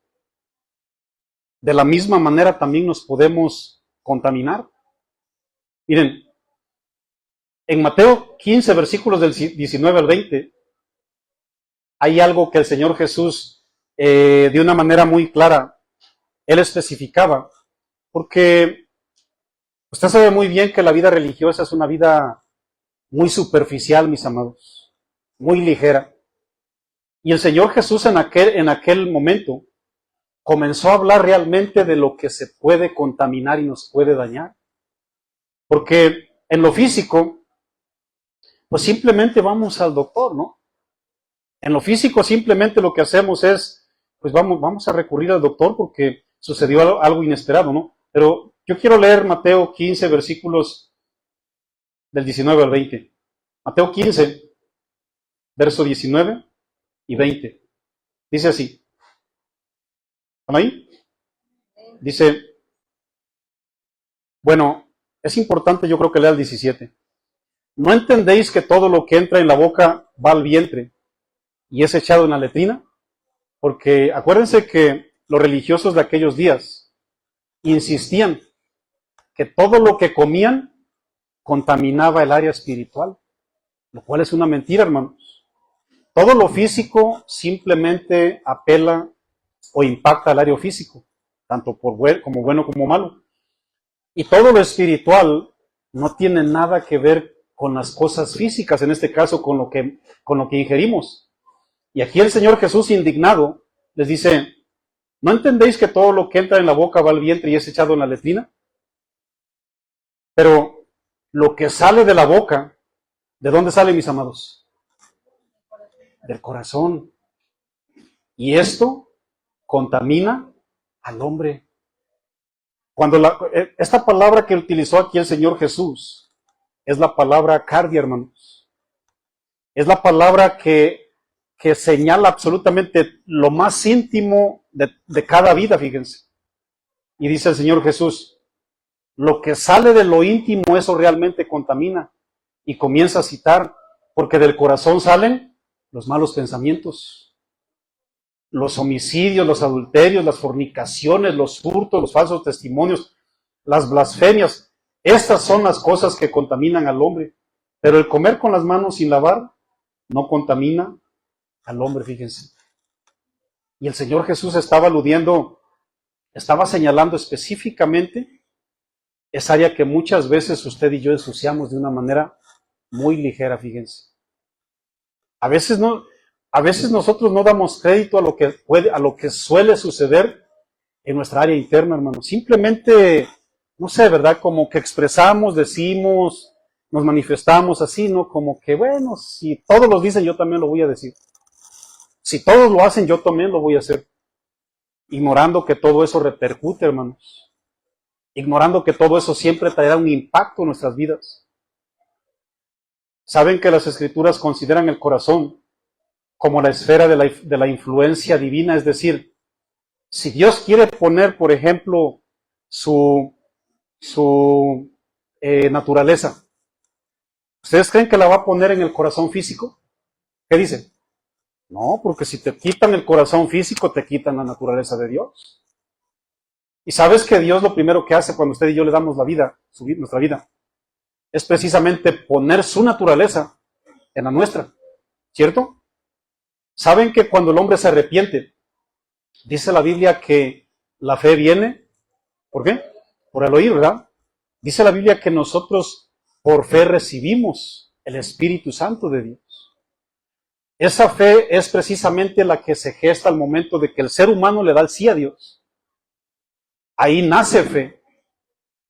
de la misma manera también nos podemos contaminar. Miren, en Mateo 15, versículos del 19 al 20, hay algo que el Señor Jesús, de una manera muy clara, Él especificaba, porque usted sabe muy bien que la vida religiosa es una vida muy superficial, mis amados, muy ligera. Y el Señor Jesús en aquel momento comenzó a hablar realmente de lo que se puede contaminar y nos puede dañar. Porque en lo físico, pues simplemente vamos al doctor, ¿no? En lo físico simplemente lo que hacemos es, pues vamos a recurrir al doctor porque sucedió algo inesperado, ¿no? Pero yo quiero leer Mateo 15, versículos del 19 al 20. Mateo 15, verso 19 y 20. Dice así. ¿Están ahí? Dice, bueno, es importante, yo creo que lea el 17. ¿No entendéis que todo lo que entra en la boca va al vientre y es echado en la letrina? Porque acuérdense que los religiosos de aquellos días insistían que todo lo que comían contaminaba el área espiritual, lo cual es una mentira, hermanos. Todo lo físico simplemente apela o impacta al área físico, tanto como bueno como malo. Y todo lo espiritual no tiene nada que ver con las cosas físicas, en este caso con lo que ingerimos. Y aquí el Señor Jesús, indignado, les dice, ¿no entendéis que todo lo que entra en la boca va al vientre y es echado en la letrina? Pero lo que sale de la boca, ¿de dónde sale, mis amados? Del corazón. Y esto contamina al hombre. Cuando esta palabra que utilizó aquí el Señor Jesús es la palabra cardia, hermanos. Es la palabra que señala absolutamente lo más íntimo de cada vida, fíjense. Y dice el Señor Jesús, lo que sale de lo íntimo, eso realmente contamina. Y comienza a citar, porque del corazón salen los malos pensamientos, los homicidios, los adulterios, las fornicaciones, los hurtos, los falsos testimonios, las blasfemias. Estas son las cosas que contaminan al hombre. Pero el comer con las manos sin lavar no contamina al hombre, fíjense. Y el Señor Jesús estaba señalando específicamente esa área que muchas veces usted y yo ensuciamos de una manera muy ligera, fíjense. A veces nosotros no damos crédito a lo que suele suceder en nuestra área interna, hermano. Simplemente, no sé, ¿verdad? Como que expresamos, decimos, nos manifestamos así, ¿no? Como que, bueno, si todos lo dicen, yo también lo voy a decir. Si todos lo hacen, yo también lo voy a hacer. Ignorando que todo eso repercute, hermanos. Ignorando que todo eso siempre traerá un impacto en nuestras vidas. Saben que las Escrituras consideran el corazón como la esfera de la influencia divina, es decir, si Dios quiere poner, por ejemplo, su naturaleza, ¿ustedes creen que la va a poner en el corazón físico? ¿Qué dice? No, porque si te quitan el corazón físico, te quitan la naturaleza de Dios. Y sabes que Dios lo primero que hace cuando usted y yo le damos la vida, nuestra vida, es precisamente poner su naturaleza en la nuestra, ¿cierto? Saben que cuando el hombre se arrepiente, dice la Biblia que la fe viene, ¿por qué? Por el oír, ¿verdad? Dice la Biblia que nosotros por fe recibimos el Espíritu Santo de Dios. Esa fe es precisamente la que se gesta al momento de que el ser humano le da el sí a Dios. Ahí nace fe.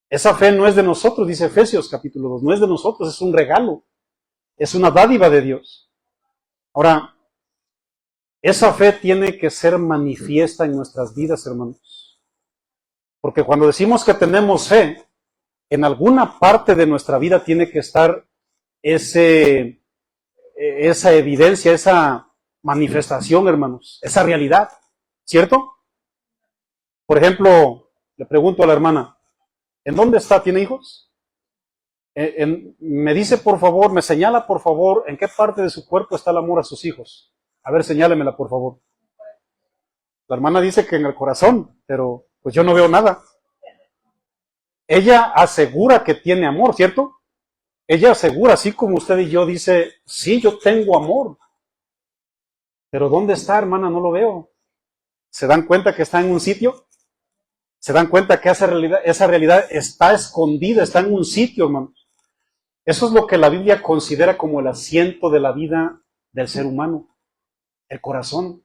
Esa fe no es de nosotros, dice Efesios capítulo 2, no es de nosotros, es un regalo, es una dádiva de Dios. Ahora, esa fe tiene que ser manifiesta en nuestras vidas, hermanos. Porque cuando decimos que tenemos fe, en alguna parte de nuestra vida tiene que estar esa evidencia, esa manifestación, hermanos, esa realidad, ¿cierto? Por ejemplo, le pregunto a la hermana, ¿en dónde está? ¿Tiene hijos? Me dice, por favor, me señala, por favor, en qué parte de su cuerpo está el amor a sus hijos. A ver, señálemela, por favor. La hermana dice que en el corazón, pero pues yo no veo nada. Ella asegura que tiene amor, ¿cierto? Ella asegura, así como usted y yo, dice, sí, yo tengo amor. Pero ¿dónde está, hermana? No lo veo. ¿Se dan cuenta que está en un sitio? ¿Se dan cuenta que esa realidad está escondida, está en un sitio, hermanos? Eso es lo que la Biblia considera como el asiento de la vida del ser humano, el corazón.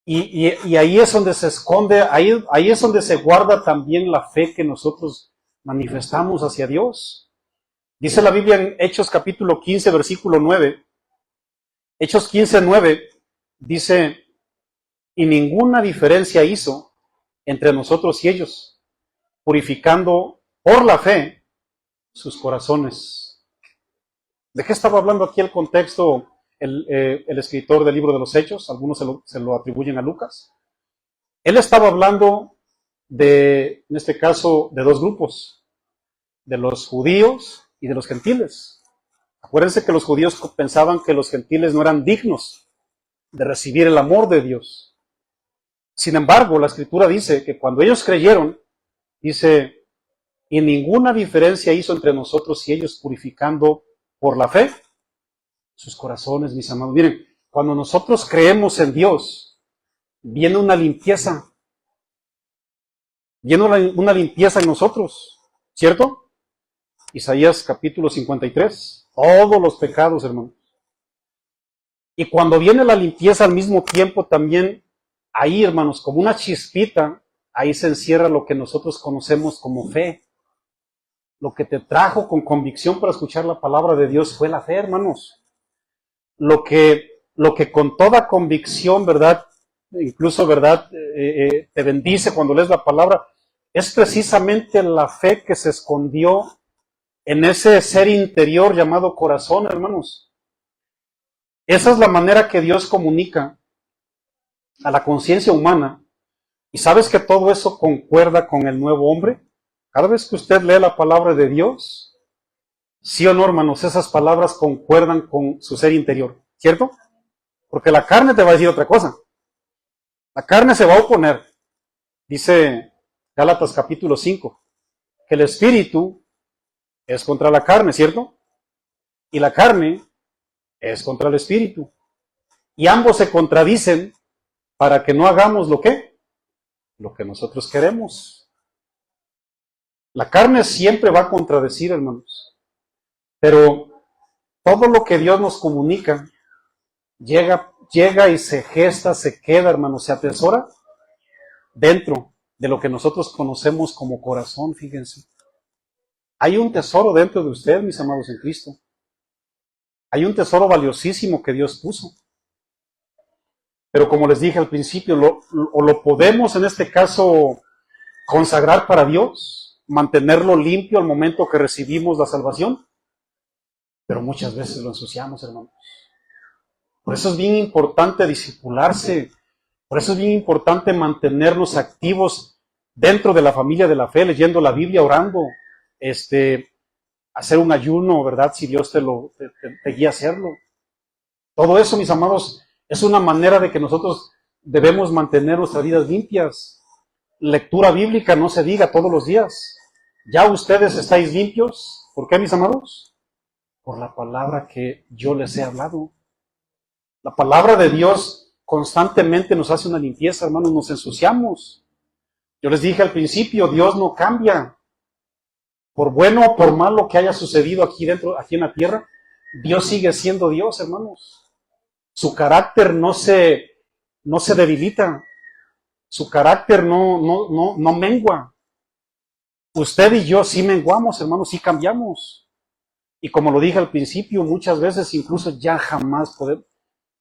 Y ahí es donde se esconde, ahí es donde se guarda también la fe que nosotros manifestamos hacia Dios. Dice la Biblia en Hechos capítulo 15, versículo 9. Hechos 15, 9 dice, y ninguna diferencia hizo entre nosotros y ellos, purificando por la fe sus corazones. ¿De qué estaba hablando aquí el contexto el escritor del libro de los Hechos? Algunos se lo atribuyen a Lucas. Él estaba hablando en este caso, de dos grupos, de los judíos y de los gentiles. Acuérdense que los judíos pensaban que los gentiles no eran dignos de recibir el amor de Dios. Sin embargo, la Escritura dice que cuando ellos creyeron, dice, y ninguna diferencia hizo entre nosotros y ellos, purificando por la fe sus corazones, mis amados. Miren, cuando nosotros creemos en Dios, viene una limpieza. Viene una limpieza en nosotros, ¿cierto? Isaías capítulo 53. Todos los pecados, hermanos. Y cuando viene la limpieza al mismo tiempo también, ahí, hermanos, como una chispita, ahí se encierra lo que nosotros conocemos como fe. Lo que te trajo con convicción para escuchar la palabra de Dios fue la fe, hermanos. Lo que con toda convicción, ¿verdad? Incluso, ¿verdad? Te bendice cuando lees la palabra. Es precisamente la fe que se escondió en ese ser interior llamado corazón, hermanos. Esa es la manera que Dios comunica a la conciencia humana. ¿Y sabes que todo eso concuerda con el nuevo hombre? Cada vez que usted lee la palabra de Dios, sí o no, hermanos, esas palabras concuerdan con su ser interior, ¿cierto? Porque la carne te va a decir otra cosa. La carne se va a oponer. Dice Gálatas capítulo 5, que el espíritu es contra la carne, ¿cierto? Y la carne es contra el espíritu. Y ambos se contradicen para que no hagamos lo que nosotros queremos. La carne siempre va a contradecir, hermanos. Pero todo lo que Dios nos comunica llega y se gesta, se queda, hermanos, se atesora dentro de lo que nosotros conocemos como corazón, fíjense. Hay un tesoro dentro de usted, mis amados en Cristo. Hay un tesoro valiosísimo que Dios puso. Pero como les dije al principio, lo podemos en este caso consagrar para Dios, mantenerlo limpio al momento que recibimos la salvación, pero muchas veces lo ensuciamos, hermanos. Por eso es bien importante discipularse, por eso es bien importante mantenernos activos dentro de la familia de la fe, leyendo la Biblia, orando, hacer un ayuno, ¿verdad? Si Dios te guía a hacerlo. Todo eso, mis amados, Es una manera de que nosotros debemos mantener nuestras vidas limpias. Lectura bíblica, no se diga todos los días. ¿Ya ustedes estáis limpios? ¿Por qué, mis amados? Por la palabra que yo les he hablado. La palabra de Dios constantemente nos hace una limpieza, hermanos, nos ensuciamos. Yo les dije al principio, Dios no cambia. Por bueno o por malo que haya sucedido aquí en la tierra, Dios sigue siendo Dios, hermanos. Su carácter no se debilita. Su carácter no mengua. Usted y yo sí menguamos, hermanos, sí cambiamos. Y como lo dije al principio, muchas veces incluso ya jamás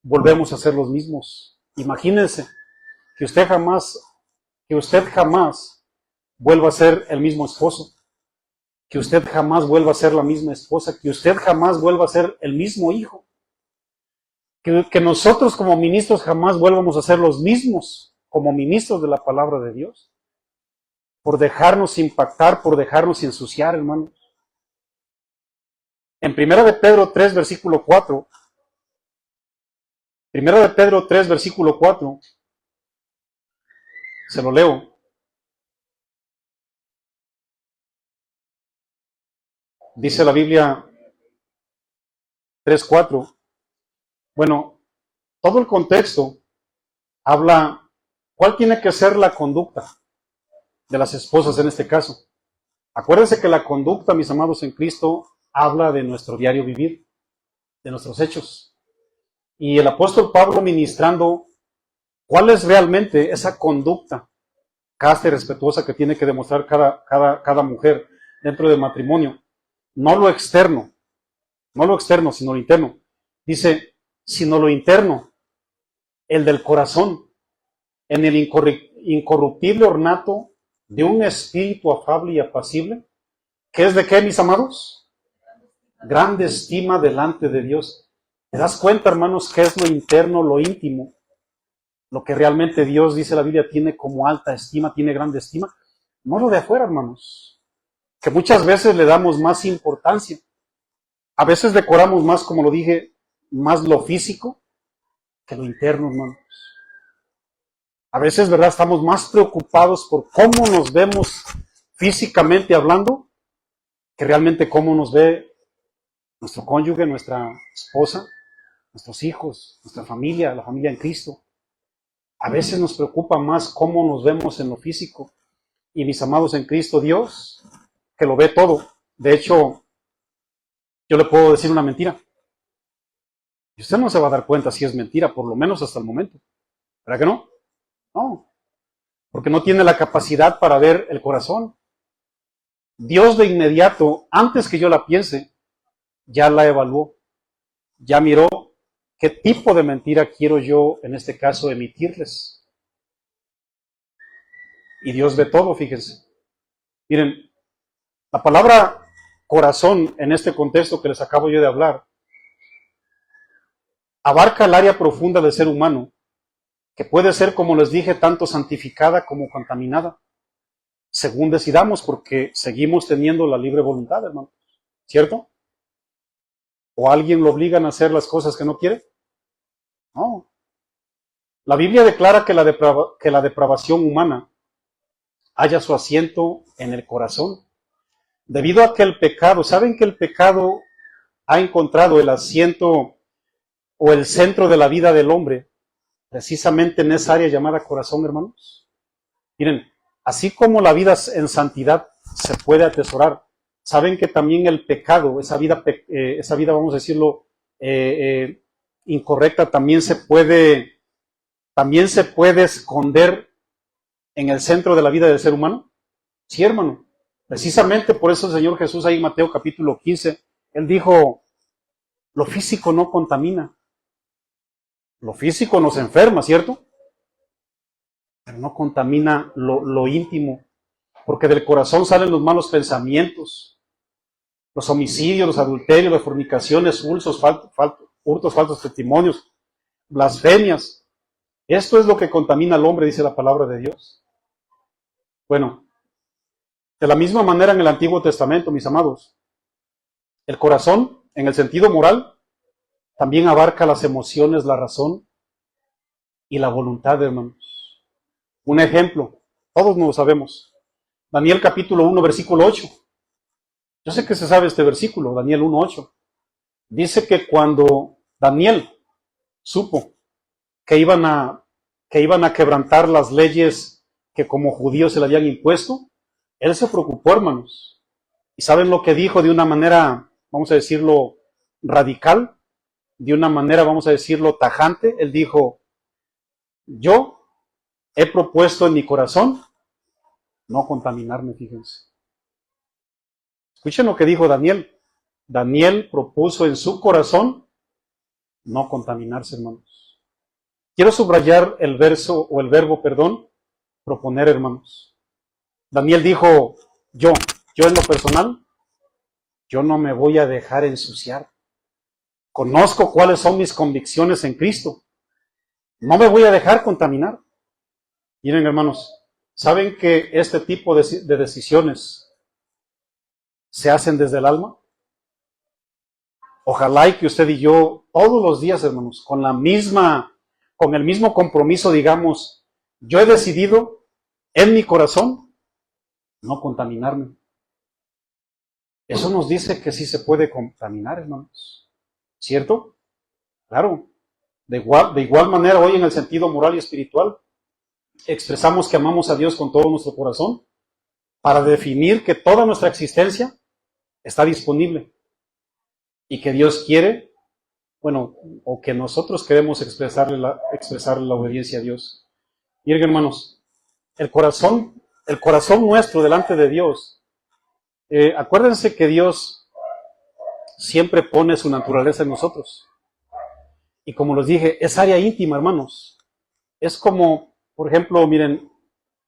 volvemos a ser los mismos. Imagínense que usted jamás vuelva a ser el mismo esposo, que usted jamás vuelva a ser la misma esposa, que usted jamás vuelva a ser el mismo hijo, que nosotros como ministros jamás vuelvamos a ser los mismos como ministros de la palabra de Dios, por dejarnos impactar, por dejarnos ensuciar, hermanos. En 1 de Pedro 3, versículo 4, 1 de Pedro 3, versículo 4, se lo leo. Dice la Biblia 3:4. Bueno, todo el contexto habla cuál tiene que ser la conducta de las esposas en este caso. Acuérdense que la conducta, mis amados en Cristo, habla de nuestro diario vivir, de nuestros hechos. Y el apóstol Pablo ministrando cuál es realmente esa conducta casta y respetuosa que tiene que demostrar cada mujer dentro del matrimonio. No lo externo, sino lo interno. Dice, sino lo interno, el del corazón, en el incorruptible ornato de un espíritu afable y apacible, que es de qué, mis amados? Grande estima delante de Dios. ¿Te das cuenta, hermanos, qué es lo interno, lo íntimo? Lo que realmente Dios, dice la Biblia, tiene como alta estima, tiene grande estima. No lo de afuera, hermanos, que muchas veces le damos más importancia. A veces decoramos más, como lo dije, más lo físico que lo interno, hermanos. A veces, ¿verdad? Estamos más preocupados por cómo nos vemos físicamente hablando que realmente cómo nos ve nuestro cónyuge, nuestra esposa, nuestros hijos, nuestra familia, la familia en Cristo. A veces nos preocupa más cómo nos vemos en lo físico. Y mis amados en Cristo, Dios, que lo ve todo. De hecho, yo le puedo decir una mentira. Y usted no se va a dar cuenta si es mentira, por lo menos hasta el momento. ¿Verdad que no? No. Porque no tiene la capacidad para ver el corazón. Dios de inmediato, antes que yo la piense, ya la evaluó. Ya miró qué tipo de mentira quiero yo, en este caso, emitirles. Y Dios ve todo, fíjense. Miren, la palabra corazón, en este contexto que les acabo yo de hablar, abarca el área profunda del ser humano, que puede ser, como les dije, tanto santificada como contaminada, según decidamos, porque seguimos teniendo la libre voluntad, hermano. ¿Cierto? ¿O alguien lo obligan a hacer las cosas que no quiere? No. La Biblia declara que la depravación humana halla su asiento en el corazón. Debido a que el pecado, ¿saben que el pecado ha encontrado el asiento o el centro de la vida del hombre precisamente en esa área llamada corazón, hermanos? Miren, así como la vida en santidad se puede atesorar, saben que también el pecado, esa vida vamos a decirlo, incorrecta, también se puede esconder en el centro de la vida del ser humano. Sí, hermano. Precisamente por eso el Señor Jesús ahí en Mateo capítulo 15, Él dijo, lo físico no contamina. Lo físico nos enferma, ¿cierto? Pero no contamina lo íntimo, porque del corazón salen los malos pensamientos, los homicidios, los adulterios, las fornicaciones, hurtos, falsos testimonios, blasfemias. Esto es lo que contamina al hombre, dice la palabra de Dios. Bueno, de la misma manera en el Antiguo Testamento, mis amados, el corazón, en el sentido moral, también abarca las emociones, la razón y la voluntad, hermanos. Un ejemplo, todos nos lo sabemos. Daniel capítulo 1, versículo 8. Yo sé que se sabe este versículo, Daniel 1, 8. Dice que cuando Daniel supo que iban a quebrantar las leyes que como judíos se le habían impuesto, él se preocupó, hermanos. ¿Y saben lo que dijo de una manera, vamos a decirlo, radical? De una manera, vamos a decirlo, tajante. Él dijo, yo he propuesto en mi corazón no contaminarme, fíjense. Escuchen lo que dijo Daniel. Daniel propuso en su corazón no contaminarse, hermanos. Quiero subrayar el verbo, proponer, hermanos. Daniel dijo, yo en lo personal, yo no me voy a dejar ensuciar. Conozco cuáles son mis convicciones en Cristo. No me voy a dejar contaminar. Miren, hermanos, ¿saben que este tipo de decisiones se hacen desde el alma? Ojalá y que usted y yo todos los días, hermanos, con el mismo compromiso, digamos, yo he decidido en mi corazón no contaminarme. Eso nos dice que sí se puede contaminar, hermanos. ¿Cierto? Claro. De igual manera, hoy en el sentido moral y espiritual, expresamos que amamos a Dios con todo nuestro corazón para definir que toda nuestra existencia está disponible y que Dios quiere, o que nosotros queremos expresarle la obediencia a Dios. Miren, hermanos, el corazón nuestro delante de Dios, acuérdense que Dios siempre pone su naturaleza en nosotros. Y como les dije, es área íntima, hermanos. Es como, por ejemplo, miren,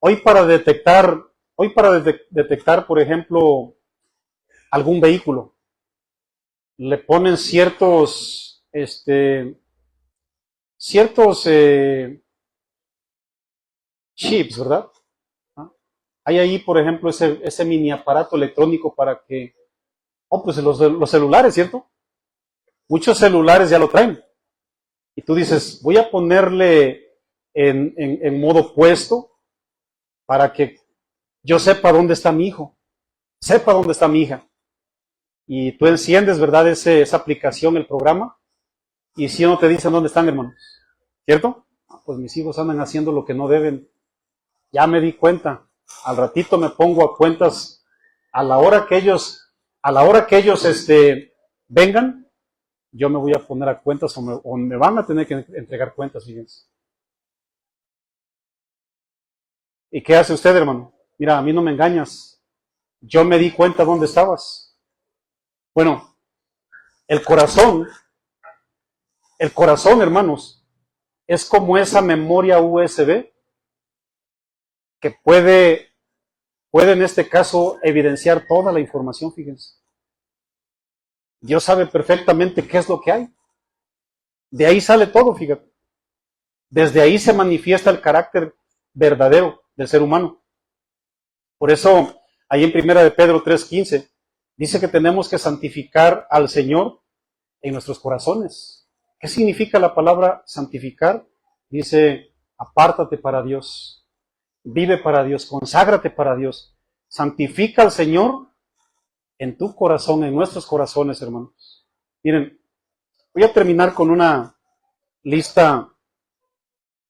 hoy para detectar, por ejemplo, algún vehículo, le ponen ciertos chips, ¿verdad? ¿Ah? Hay ahí, por ejemplo, ese mini aparato electrónico para que, pues los celulares, ¿cierto? Muchos celulares ya lo traen. Y tú dices, voy a ponerle en modo puesto para que yo sepa dónde está mi hijo, sepa dónde está mi hija. Y tú enciendes, ¿verdad? Esa aplicación, el programa, y si no te dicen dónde están, hermanos, ¿cierto? Pues mis hijos andan haciendo lo que no deben. Ya me di cuenta. Al ratito me pongo a cuentas a la hora que ellos vengan, yo me voy a poner a cuentas o me van a tener que entregar cuentas, fíjense. ¿Y qué hace usted, hermano? Mira, a mí no me engañas. Yo me di cuenta dónde estabas. Bueno, el corazón, hermanos, es como esa memoria USB que puede en este caso evidenciar toda la información, fíjense. Dios sabe perfectamente qué es lo que hay. De ahí sale todo, fíjate. Desde ahí se manifiesta el carácter verdadero del ser humano. Por eso, ahí en 1 de Pedro 3:15, dice que tenemos que santificar al Señor en nuestros corazones. ¿Qué significa la palabra santificar? Dice, apártate para Dios, vive para Dios, conságrate para Dios. Santifica al Señor en tu corazón, en nuestros corazones, hermanos. Miren, voy a terminar con una lista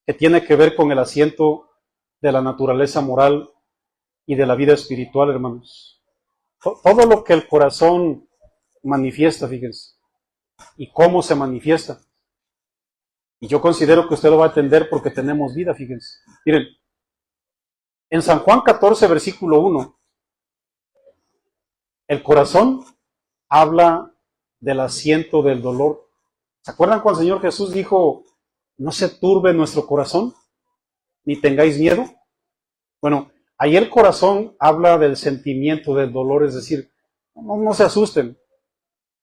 que tiene que ver con el asiento de la naturaleza moral y de la vida espiritual, hermanos. Todo lo que el corazón manifiesta, fíjense, y cómo se manifiesta. Y yo considero que usted lo va a entender porque tenemos vida, fíjense. Miren, en San Juan 14, versículo 1, el corazón habla del asiento del dolor. ¿Se acuerdan cuando el Señor Jesús dijo, no se turbe nuestro corazón, ni tengáis miedo? Bueno, ahí el corazón habla del sentimiento del dolor, es decir, no se asusten,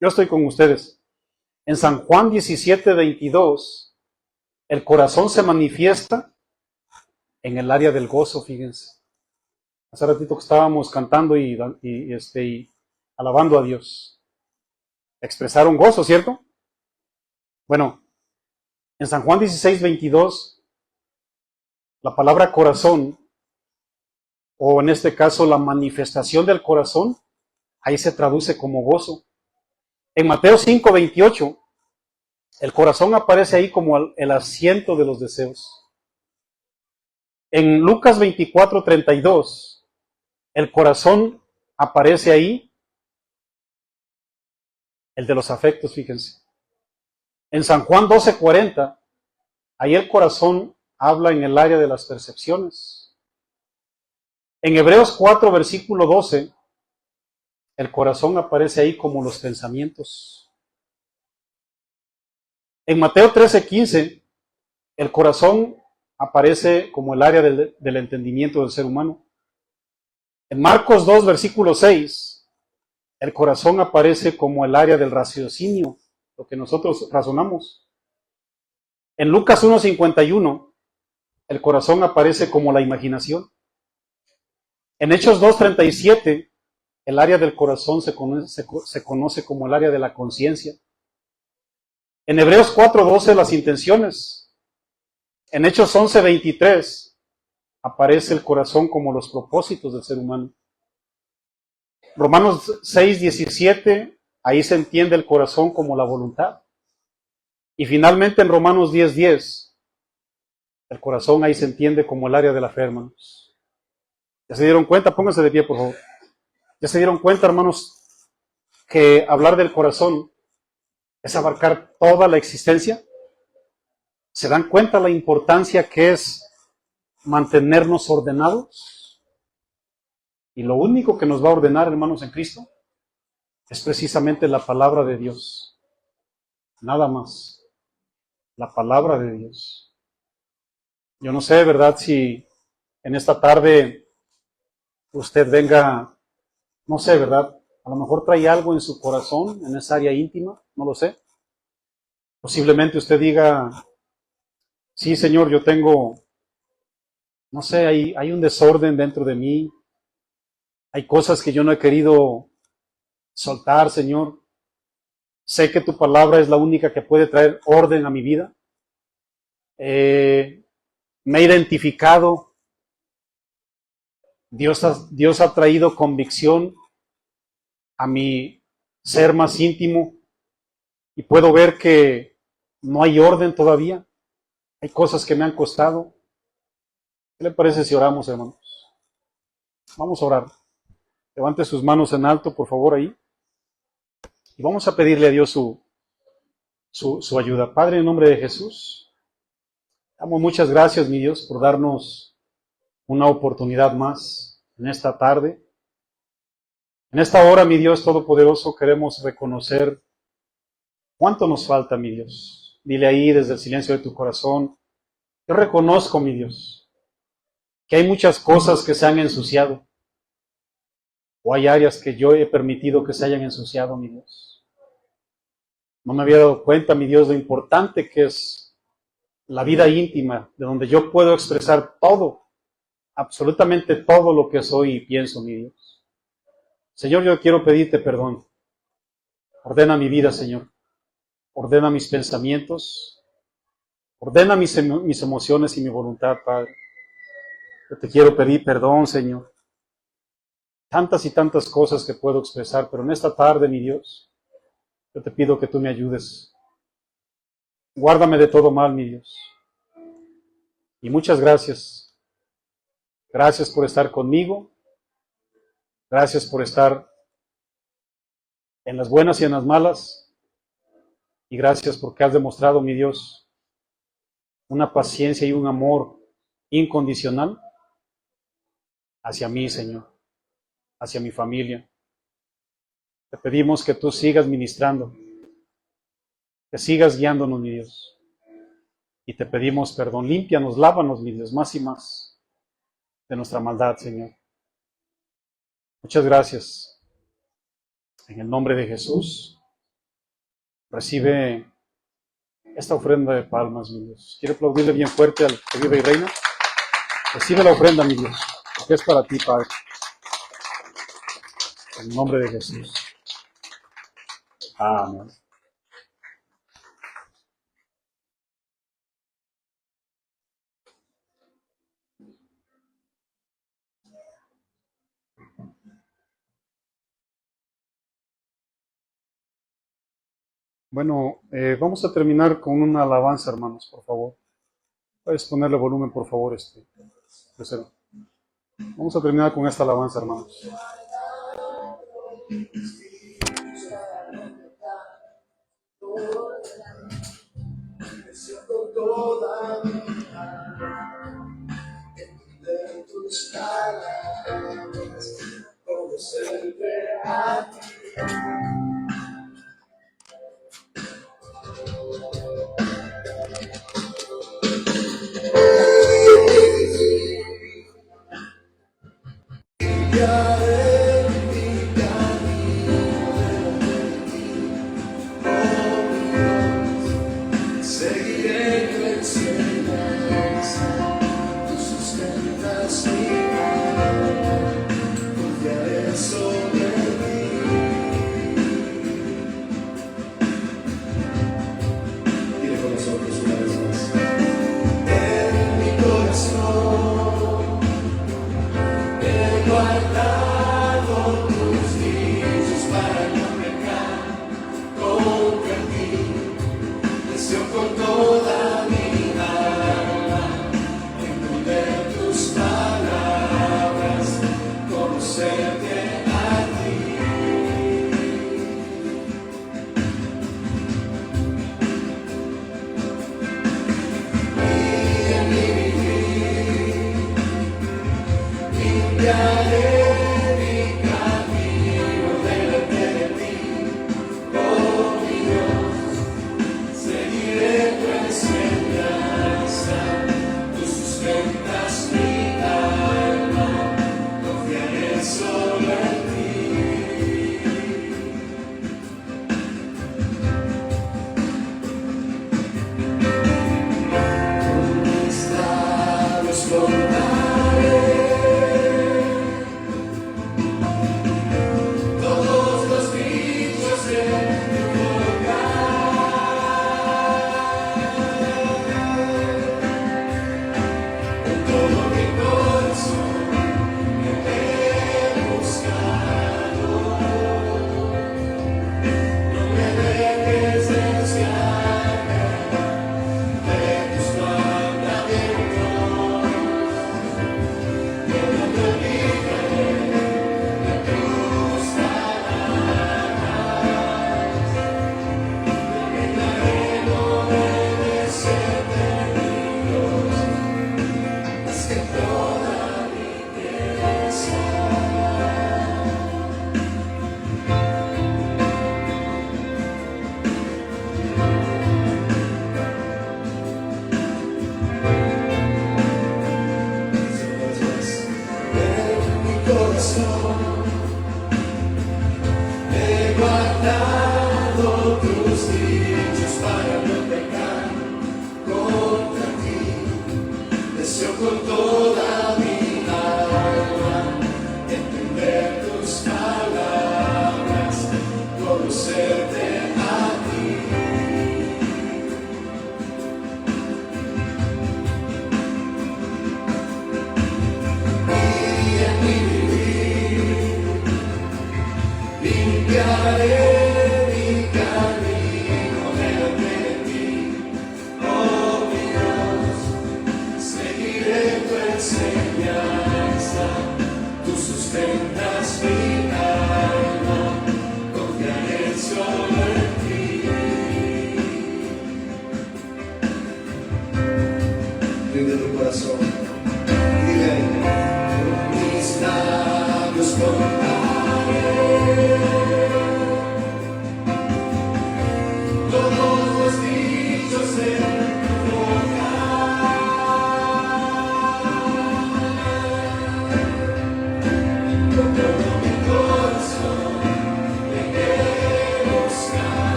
yo estoy con ustedes. En San Juan 17, 22, el corazón se manifiesta en el área del gozo, fíjense. Hace ratito que estábamos cantando y alabando a Dios. Expresaron gozo, ¿cierto? Bueno, en San Juan 16, 22 La palabra corazón, o en este caso la manifestación del corazón, ahí se traduce como gozo. En Mateo 5:28, el corazón aparece ahí como el asiento de los deseos. En Lucas 24:32, el corazón aparece ahí, el de los afectos, fíjense. En San Juan 12:40, ahí el corazón habla en el área de las percepciones. En Hebreos 4, versículo 12, el corazón aparece ahí como los pensamientos. En Mateo 13:15, el corazón aparece como el área del entendimiento del ser humano. En Marcos 2, versículo 6, el corazón aparece como el área del raciocinio, lo que nosotros razonamos. En Lucas 1:51, el corazón aparece como la imaginación. En Hechos 2:37, el área del corazón se conoce como el área de la conciencia. En Hebreos 4:12, las intenciones. En Hechos 11:23, aparece el corazón como los propósitos del ser humano. Romanos 6:17, ahí se entiende el corazón como la voluntad. Y finalmente en Romanos 10:10, el corazón ahí se entiende como el área de la fe, hermanos. ¿Ya se dieron cuenta? Pónganse de pie, por favor. ¿Ya se dieron cuenta, hermanos, que hablar del corazón es abarcar toda la existencia? ¿Se dan cuenta la importancia que es mantenernos ordenados? Y lo único que nos va a ordenar, hermanos, en Cristo, es precisamente la palabra de Dios. Nada más. La palabra de Dios. Yo no sé, ¿verdad? Si en esta tarde usted venga, no sé, ¿verdad? A lo mejor trae algo en su corazón, en esa área íntima, no lo sé. Posiblemente usted diga, sí, Señor, yo tengo, no sé, hay un desorden dentro de mí, hay cosas que yo no he querido soltar, Señor. Sé que tu palabra es la única que puede traer orden a mi vida. Me he identificado. Dios ha traído convicción a mi ser más íntimo y puedo ver que no hay orden todavía. Hay cosas que me han costado. ¿Qué le parece si oramos, hermanos? Vamos a orar. Levante sus manos en alto, por favor, ahí. Y vamos a pedirle a Dios su ayuda. Padre, en nombre de Jesús, damos muchas gracias, mi Dios, por darnos una oportunidad más en esta tarde. En esta hora, mi Dios Todopoderoso, queremos reconocer cuánto nos falta, mi Dios. Dile ahí desde el silencio de tu corazón, yo reconozco, mi Dios, que hay muchas cosas que se han ensuciado, o hay áreas que yo he permitido que se hayan ensuciado, mi Dios. No me había dado cuenta, mi Dios, lo importante que es la vida íntima, de donde yo puedo expresar todo, absolutamente todo lo que soy y pienso, mi Dios. Señor, yo quiero pedirte perdón. Ordena mi vida, Señor. Ordena mis pensamientos. Ordena mis emociones y mi voluntad, Padre. Yo te quiero pedir perdón, Señor. Tantas y tantas cosas que puedo expresar, pero en esta tarde, mi Dios, yo te pido que tú me ayudes. Guárdame de todo mal, mi Dios. Y muchas gracias. Gracias por estar conmigo. Gracias por estar en las buenas y en las malas. Y gracias porque has demostrado, mi Dios, una paciencia y un amor incondicional hacia mí, Señor, hacia mi familia. Te pedimos que tú sigas ministrando, que sigas guiándonos, mi Dios. Y te pedimos perdón, límpianos, lávanos, mi Dios, más y más de nuestra maldad, Señor. Muchas gracias. En el nombre de Jesús, recibe esta ofrenda de palmas, mi Dios. Quiero aplaudirle bien fuerte al que vive y reina. Recibe la ofrenda, mi Dios, porque es para ti, Padre. En el nombre de Jesús. Amén. Bueno, vamos a terminar con una alabanza, hermanos, por favor. Puedes ponerle volumen, por favor, tercero. Vamos a terminar con esta alabanza, hermanos.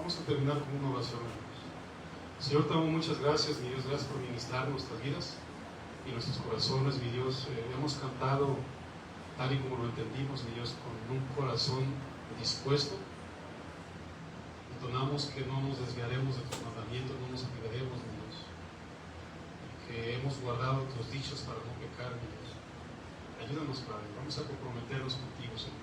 Vamos a terminar con una oración. Señor, te damos muchas gracias, mi Dios, gracias por ministrar nuestras vidas y nuestros corazones, mi Dios. Hemos cantado tal y como lo entendimos, mi Dios, con un corazón dispuesto. Entonamos que no nos desviaremos de tus mandamientos, no nos olvidaremos, mi Dios, y que hemos guardado tus dichos para no pecar, mi Dios. Ayúdanos, Padre, vamos a comprometernos contigo, Señor.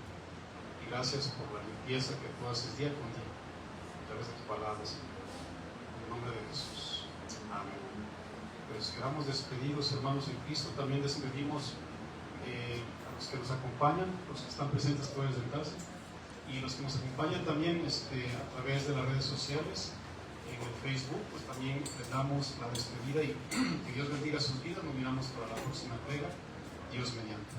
Y gracias por la limpieza que tú haces día con día a través de tus palabras, Señor. En el nombre de Jesús. Amén. Pues quedamos despedidos, hermanos en Cristo. También despedimos a los que nos acompañan, los que están presentes pueden sentarse, y los que nos acompañan también a través de las redes sociales, en el Facebook, pues también les damos la despedida y que Dios bendiga sus vidas. Nos miramos para la próxima entrega, Dios mediante.